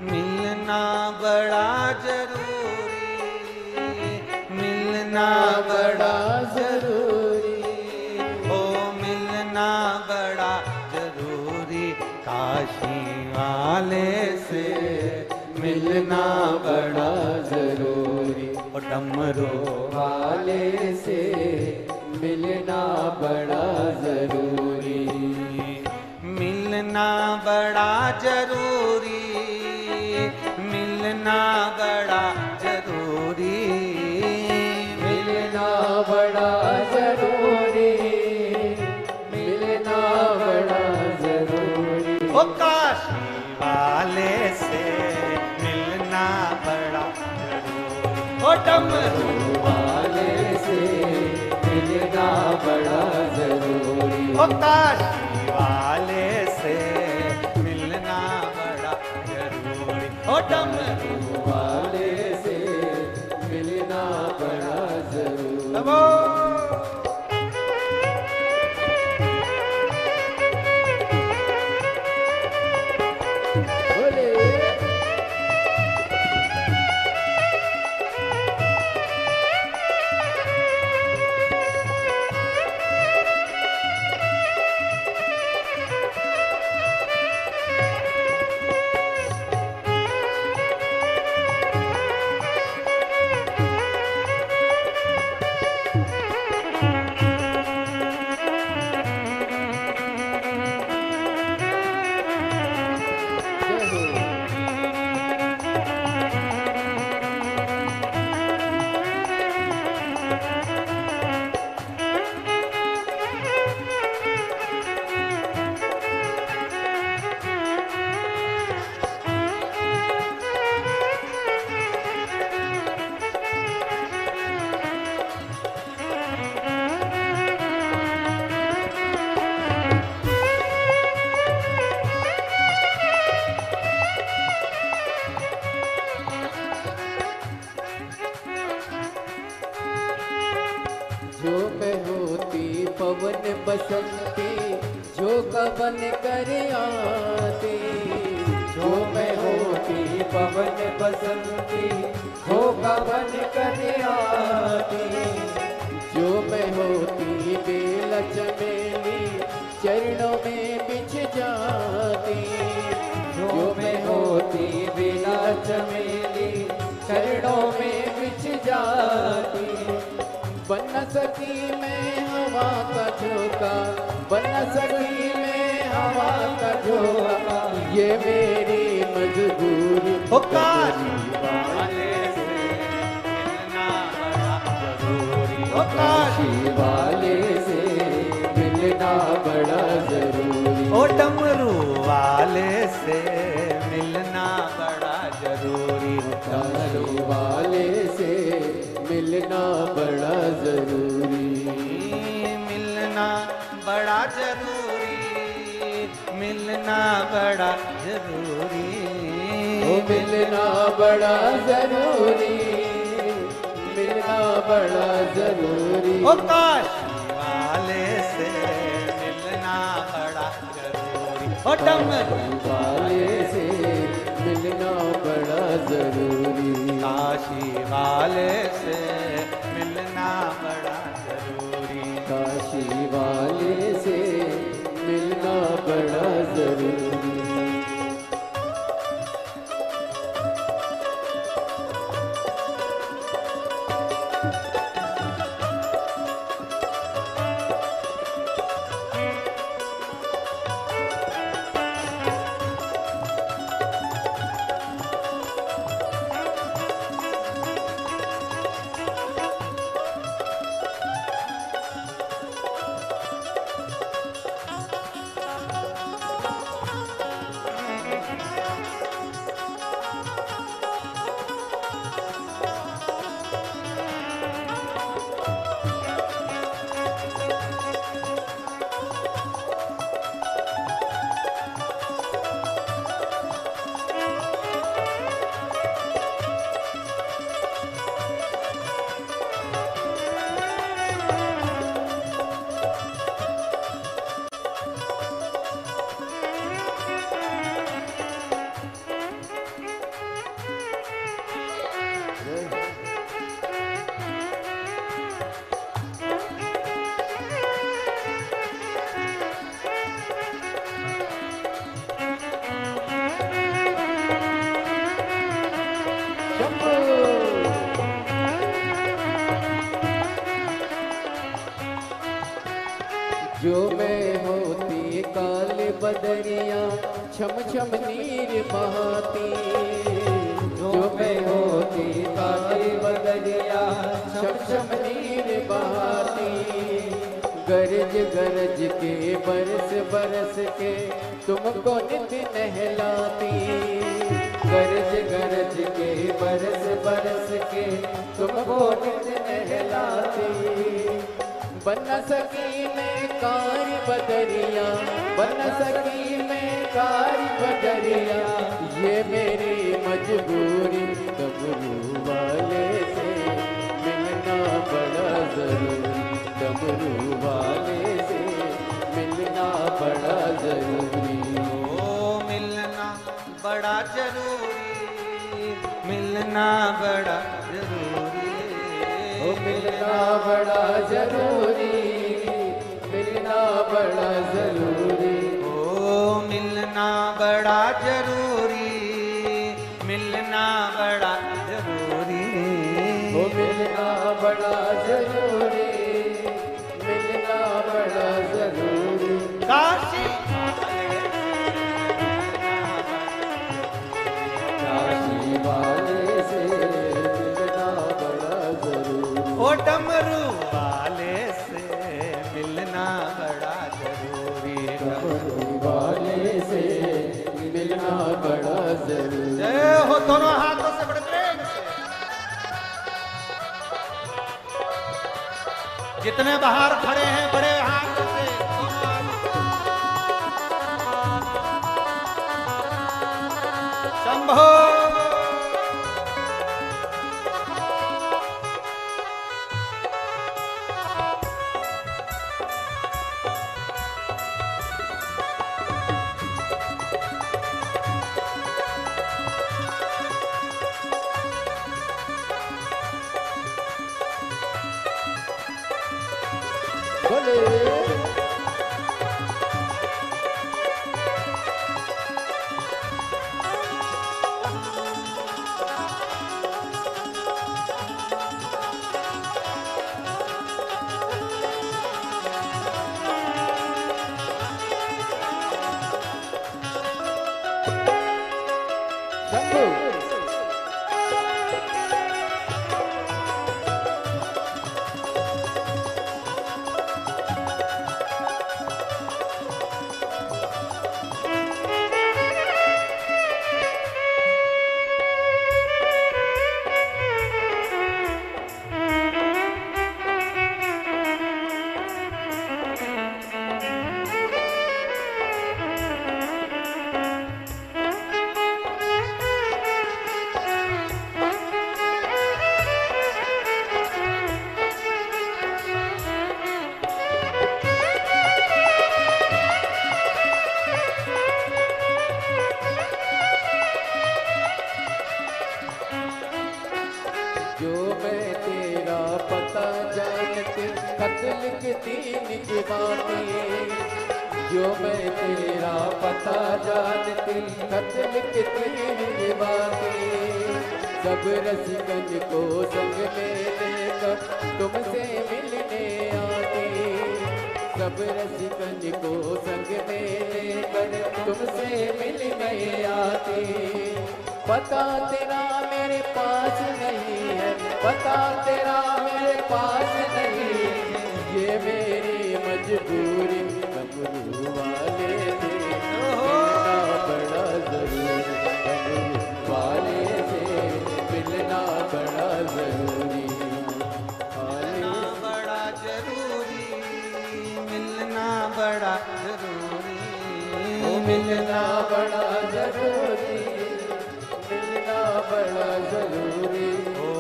मिलना बड़ा जरूरी, मिलना मिलना बड़ा जरूरी, ओ मिलना बड़ा जरूरी, काशी वाले से मिलना बड़ा जरूरी, ओ डमरू वाले से मिलना बड़ा जरूरी, मिलना बड़ा जरूरी, मिलना बड़ा जरूरी, मिलना बड़ा जरूरी, मिलना बड़ा जरूरी, ओ काशी वाले से मिलना बड़ा जरूरी, ओ डमरू वाले से मिलना बड़ा जरूरी, ओ काशी वाले से मिलना बड़ा जरूरी, ओ डमरू वाले से मिलना बड़ा जरूरी। नमो बोले जो मैं होती पवन बसंती, जो कवन कर आती, जो मैं होती पवन बसंती, जो कवन कर आती, जो मैं होती बेल चमेली, चरणों में बिछ जाती, जो मैं होती बेला चमेली, चरणों में बिछ जाती, बन न सकी मैं हवा का झोंका, बन न सकी मैं हवा का झोंका, ये मेरी मजबूरी, ओ काशी वाले से मिलना बड़ा जरूरी, ओ काशी काशी वाले से मिलना बड़ा जरूरी, ओ डमरू वाले से मिलना बड़ा जरूरी, काशी वाले से मिलना बड़ा जरूरी, मिलना बड़ा जरूरी, मिलना बड़ा जरूरी, ओ मिलना बड़ा जरूरी, मिलना बड़ा जरूरी, ओ काशी वाले से मिलना बड़ा जरूरी, ओ डमरू वाले से मिलना बड़ा जरूरी, काशी वाले से मिलना बड़ा जरूरी, काशी वाले से मिलना बड़ा जरूरी। जो मैं होती काल बदरिया छम छम नीर बहाती। जो मैं होती काल बदरिया छम छम नीर बहाती। गरज गरज के बरस बरस के तुमको नित नहलाती। गरज गरज के बरस बरस के तुमको नित नहलाती। बन सकी मैं कारी बदरिया, बन सकी मैं कारी बदरिया, ये मेरी मजबूरी डमरू वाले से मिलना बड़ा जरूरी। डमरू वाले से मिलना बड़ा जरूरी। ओ मिलना बड़ा जरूरी, मिलना बड़ा जरूरी। ओ मिलना बड़ा जरूरी, मिलना बड़ा जरूरी। ओ मिलना बड़ा जरूरी, मिलना बड़ा जरूरी। ओ मिलना बड़ा जरूरी, मिलना बड़ा जरूरी। काशी काशी वाले से मिलना बड़ा जरूरी। ओ डमरू वाले से मिलना बड़ा जरूरी। डमरू वाले से मिलना बड़ा जरूरी। जय हो दोनों हाथों से बड़े प्रेम से। जितने बाहर खड़े हैं बड़े हाथ से दोनों हाथ। शंभो बोले शंभू। जो मैं तेरा पता जानती खत लिखती निज बातें। जो मैं तेरा पता जानती खत लिखती निज बातें। सब रसिकन को संग में लेकर तुमसे मिलने आती। सब रसिकन को संग में लेकर तुमसे मिलने आती। पता तेरा मेरे पास नहीं है, पता तेरा मेरे पास नहीं है, ये मेरी मजबूरी डमरू वाले से मिलना बड़ा जरूरी। डमरू वाले से मिलना बड़ा जरूरी। मिलना बड़ा जरूरी, मिलना बड़ा जरूरी। ओ मिलना बड़ा जरूरी, मिलना बड़ा जरूरी। ओ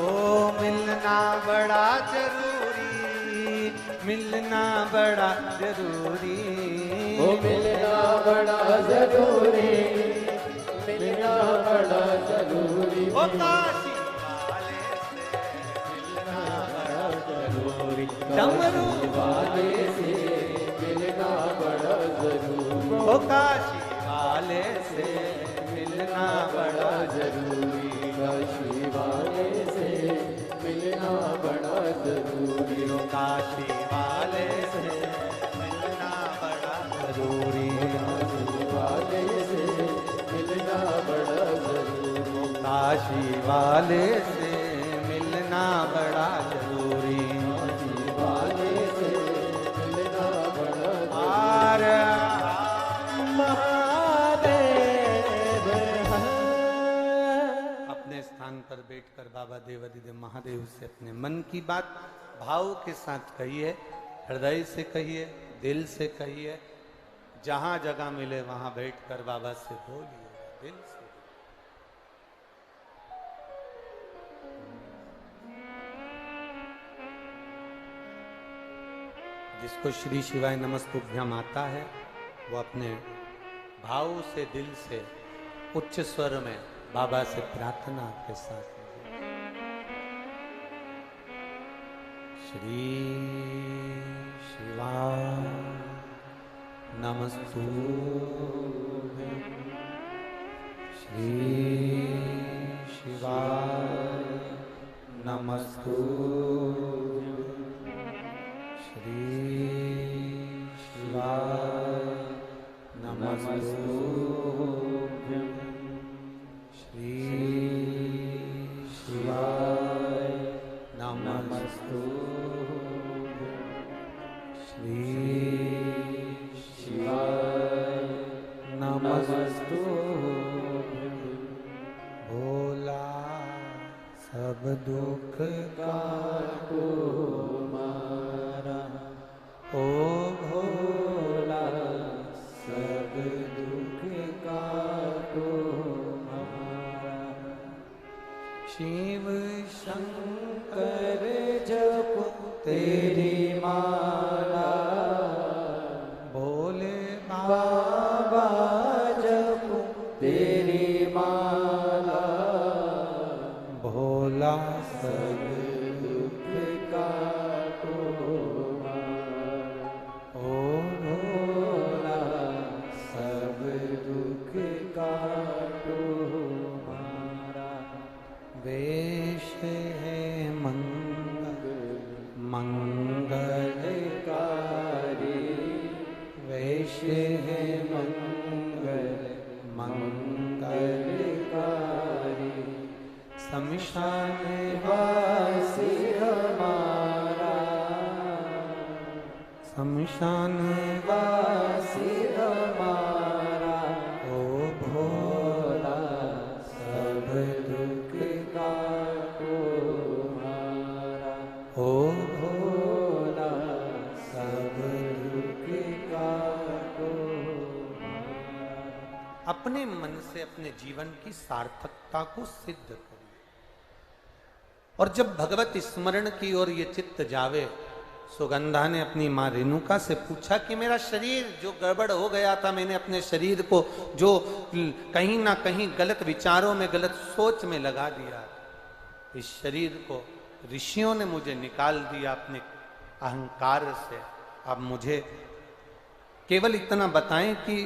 मिलना बड़ा जरूरी, मिलना बड़ा जरूरी। ओ मिलना बड़ा जरूरी, मिलना बड़ा जरूरी। ओ काशी वाले से मिलना बड़ा जरूरी। डमरू वाले से मिलना बड़ा जरूरी। ओ काशी वाले से मिलना बड़ा जरूरी। काशी वाले से मिलना बड़ा जरूरी। काशी वाले से मिलना काशी वाले से मिलना बड़ा जरूरी, काशी वाले से मिलना बड़ा आर महादेव है। अपने स्थान पर बैठकर बाबा देवाधिदेव महादेव से अपने मन की बात भाव के साथ कहिए, हृदय से कहिए, दिल से कहिए, जहां जगह मिले वहां बैठकर बाबा से बोलिए दिल से। जिसको श्री शिवाय नमस्तुभ्यम आता है वो अपने भाव से दिल से उच्च स्वर में बाबा से प्रार्थना के साथ श्री शिवाय नमस्तुभ्यं, श्री शिवाय नमस्तुभ्यं, श्री शिवाय नमस्तुभ्यं, श्री शिवाय नमस्तुभ्यं, श्री शिवाय नमस्तुभ्यं। भोला सब दुख काटो मारा, ओ भोला सब दुख काटो मारा। शिव शंकर जप तेरी माला, भोले बाबा जप तेरी माला, भोला सब दुख काटो मारा, ओ भोला सब दुख काटो मारा। वेश है मंगलकारी, वेश है मंगलकारी, शमशान वासी हमारा, शमशान वासी हमारा, ओ भोला सब दुख काटो मारा, ओ भोला सब दुख काटो मारा। अपने मन से अपने जीवन की सार्थकता को सिद्ध करिए, और जब भगवत स्मरण की ओर ये चित्त जावे। सुगंधा ने अपनी माँ रेणुका से पूछा कि मेरा शरीर जो गड़बड़ हो गया था, मैंने अपने शरीर को जो कहीं ना कहीं गलत विचारों में, गलत सोच में लगा दिया, इस शरीर को ऋषियों ने मुझे निकाल दिया अपने अहंकार से। अब मुझे केवल इतना बताएं कि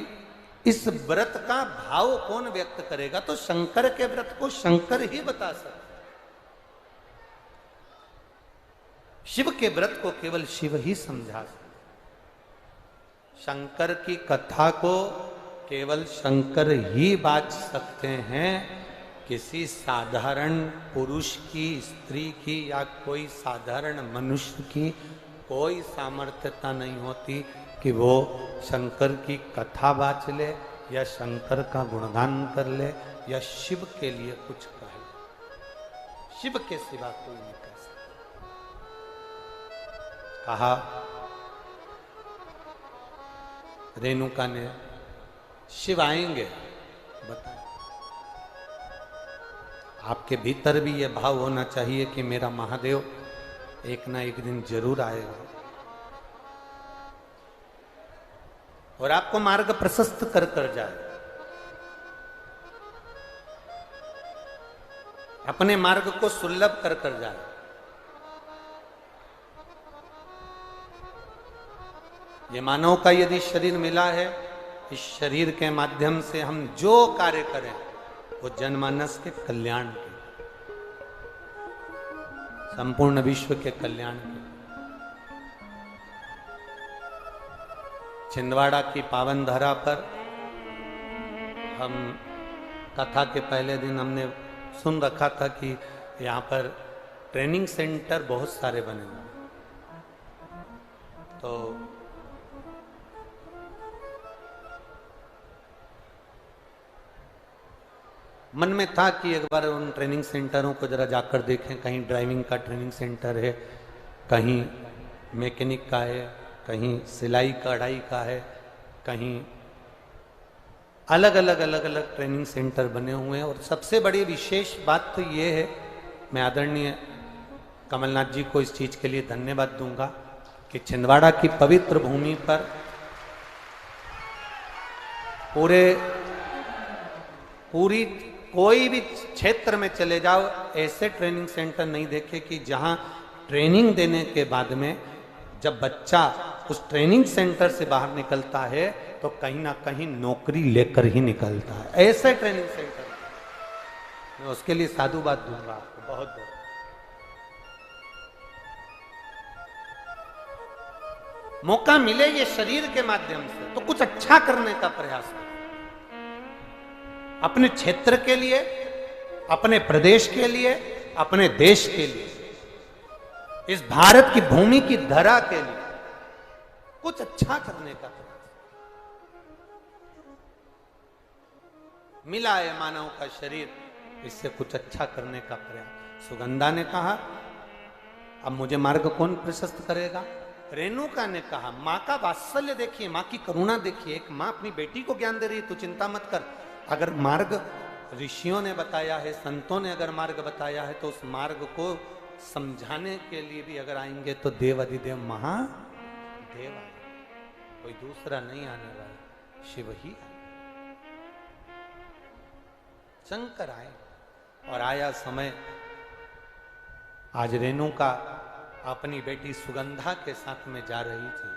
इस व्रत का भाव कौन व्यक्त करेगा? तो शंकर के व्रत को शंकर ही बता सकते, शिव के व्रत को केवल शिव ही समझा सकते, शंकर की कथा को केवल शंकर ही बाज सकते हैं। किसी साधारण पुरुष की, स्त्री की या कोई साधारण मनुष्य की कोई सामर्थ्यता नहीं होती कि वो शंकर की कथा बाच ले या शंकर का गुणगान कर ले या शिव के लिए कुछ कहे। शिव के सिवा कोई नहीं कर सकता। कहा रेणुका ने, शिव आएंगे, बताएं। आपके भीतर भी यह भाव होना चाहिए कि मेरा महादेव एक ना एक दिन जरूर आएगा और आपको मार्ग प्रशस्त कर कर जाए। अपने मार्ग को सुलभ कर कर जाए। ये मानव का यदि शरीर मिला है, इस शरीर के माध्यम से हम जो कार्य करें वो जनमानस के कल्याण के, संपूर्ण विश्व के कल्याण के। छिंदवाड़ा की पावन धरा पर हम कथा के पहले दिन हमने सुन रखा था कि यहाँ पर ट्रेनिंग सेंटर बहुत सारे बने हुए हैं। तो मन में था कि एक बार उन ट्रेनिंग सेंटरों को जरा जाकर देखें, कहीं ड्राइविंग का ट्रेनिंग सेंटर है, कहीं मैकेनिक का है, कहीं सिलाई कढ़ाई का है, कहीं अलग अलग ट्रेनिंग सेंटर बने हुए हैं। और सबसे बड़ी विशेष बात तो ये है, मैं आदरणीय कमलनाथ जी को इस चीज के लिए धन्यवाद दूंगा कि छिंदवाड़ा की पवित्र भूमि पर पूरी कोई भी क्षेत्र में चले जाओ, ऐसे ट्रेनिंग सेंटर नहीं देखे कि जहां ट्रेनिंग देने के बाद में जब बच्चा उस ट्रेनिंग सेंटर से बाहर निकलता है तो कहीं ना कहीं नौकरी लेकर ही निकलता है। ऐसे ट्रेनिंग सेंटर मैं उसके लिए साधुवाद दूंगा आपको बहुत बहुत। मौका मिले ये शरीर के माध्यम से तो कुछ अच्छा करने का प्रयास करें, अपने क्षेत्र के लिए, अपने प्रदेश के लिए, अपने देश के लिए, इस भारत की भूमि की धरा के लिए कुछ अच्छा करने का प्रयास। मिला है मानव का शरीर, इससे कुछ अच्छा करने का प्रयास। सुगंधा ने कहा अब मुझे मार्ग कौन प्रशस्त करेगा। रेणुका ने कहा मां का वात्सल्य देखिए, मां की करुणा देखिए। एक मां अपनी बेटी को ज्ञान दे रही है, तू चिंता मत कर। अगर मार्ग ऋषियों ने बताया है, संतों ने अगर मार्ग बताया है, तो उस मार्ग को समझाने के लिए भी अगर आएंगे तो देव अधिदेव महादेव आए, कोई दूसरा नहीं आने वाला, शिव ही आए, शंकर आए। और आया समय, आज रेणुका अपनी बेटी सुगंधा के साथ में जा रही थी।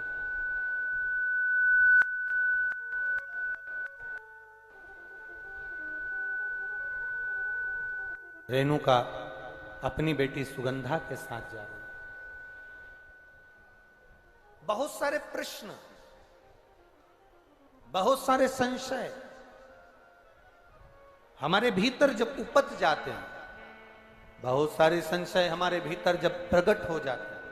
रेणुका अपनी बेटी सुगंधा के साथ जा रही। बहुत सारे प्रश्न, बहुत सारे संशय हमारे भीतर जब उपज जाते हैं, बहुत सारे संशय हमारे भीतर जब प्रकट हो जाते हैं,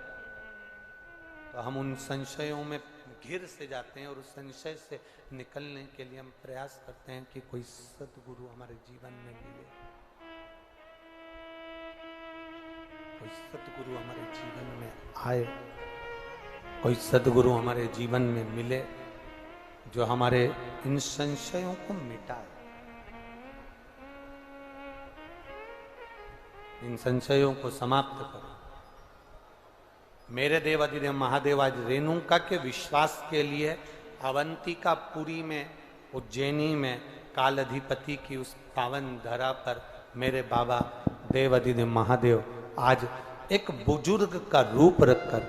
तो हम उन संशयों में घिर से जाते हैं और उस संशय से निकलने के लिए हम प्रयास करते हैं कि कोई सद्गुरु हमारे जीवन में मिले, कोई सद्गुरु हमारे जीवन में आए, कोई सद्गुरु हमारे जीवन में मिले जो हमारे इन संशयों को मिटाए, इन संशयों को समाप्त करो। मेरे देव अधिदेव महादेव आज रेणुका के विश्वास के लिए अवंतिकापुरी में, उज्जैनी में कालाधिपति की उस पावन धरा पर मेरे बाबा देव अधिदेव महादेव आज एक बुजुर्ग का रूप रखकर,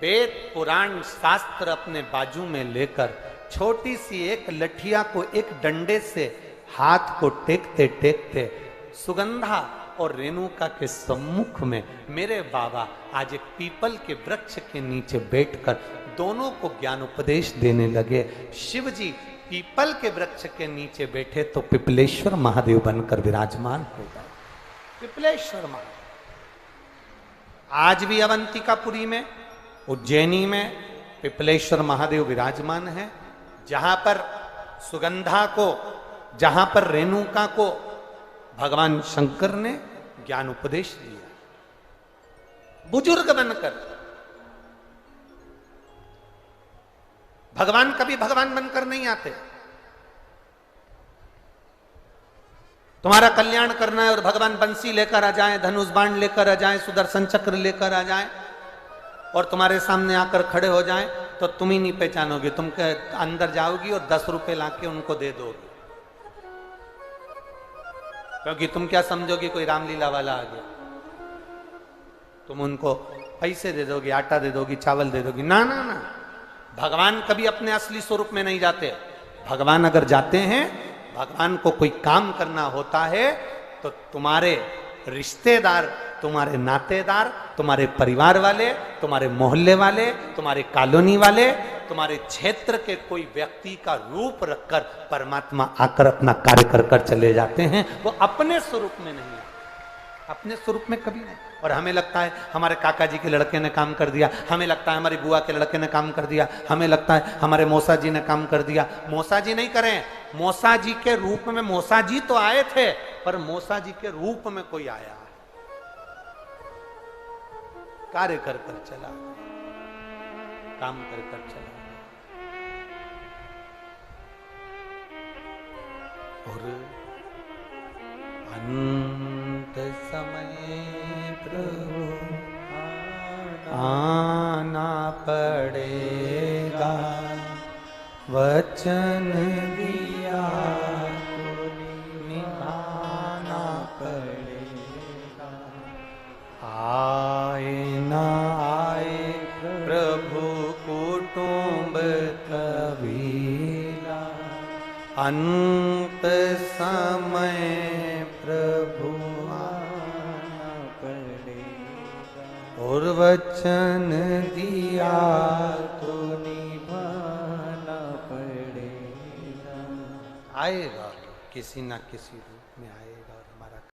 वेद पुराण शास्त्र अपने बाजू में लेकर, छोटी सी एक लठिया को एक डंडे से हाथ को टेकते टेकते सुगंधा और रेणुका के सम्मुख में मेरे बाबा आज एक पीपल के वृक्ष के नीचे बैठकर दोनों को ज्ञान उपदेश देने लगे। शिव जी पीपल के वृक्ष के नीचे बैठे तो पिपलेश्वर महादेव बनकर विराजमान हो गए। पिपलेश्वर महादेव आज भी अवंतिकापुरी में, उज्जैनी में पिपलेश्वर महादेव विराजमान है, जहां पर सुगंधा को, जहां पर रेणुका को भगवान शंकर ने ज्ञान उपदेश दिया। बुजुर्ग बनकर भगवान कभी भगवान बनकर नहीं आते। तुम्हारा कल्याण करना है और भगवान बंसी लेकर आ जाए, धनुष बाण लेकर आ जाए, सुदर्शन चक्र लेकर आ जाए और तुम्हारे सामने आकर खड़े हो जाए तो तुम ही नहीं पहचानोगे। तुम के अंदर जाओगी और 10 रुपए लाके उनको दे दोगे, क्योंकि तुम क्या समझोगे कोई रामलीला वाला आ गया। तुम उनको पैसे दे दोगी, आटा दे दोगी, चावल दे दोगी। ना ना ना, भगवान कभी अपने असली स्वरूप में नहीं जाते। भगवान अगर जाते हैं, भगवान को कोई काम करना होता है तो तुम्हारे रिश्तेदार, तुम्हारे नातेदार, तुम्हारे परिवार वाले, तुम्हारे मोहल्ले वाले, तुम्हारे कॉलोनी वाले, तुम्हारे क्षेत्र के कोई व्यक्ति का रूप रखकर परमात्मा आकर अपना कार्य कर कर चले जाते हैं। वो अपने स्वरूप में नहीं आते। अपने स्वरूप में कभी नहीं। और हमें लगता है हमारे काका जी के लड़के ने काम कर दिया, हमें लगता है हमारी बुआ के लड़के ने काम कर दिया, हमें लगता है हमारे मौसा जी ने काम कर दिया। मौसा जी नहीं करें, मौसा जी के रूप में मौसा जी तो आए थे, पर मौसा जी के रूप में कोई आया, कार्य कर कर चला, काम कर कर चला। और अंत समय प्रभु आना पड़ेगा, वचन दिया तो निभाना पड़ेगा। आए ना आए प्रभु कुटुंब कबीला, अंत समय प्रभु आना पड़ेगा, और वचन दिया तो निभाना पड़ेगा। आएगा किसी ना किसी रूप।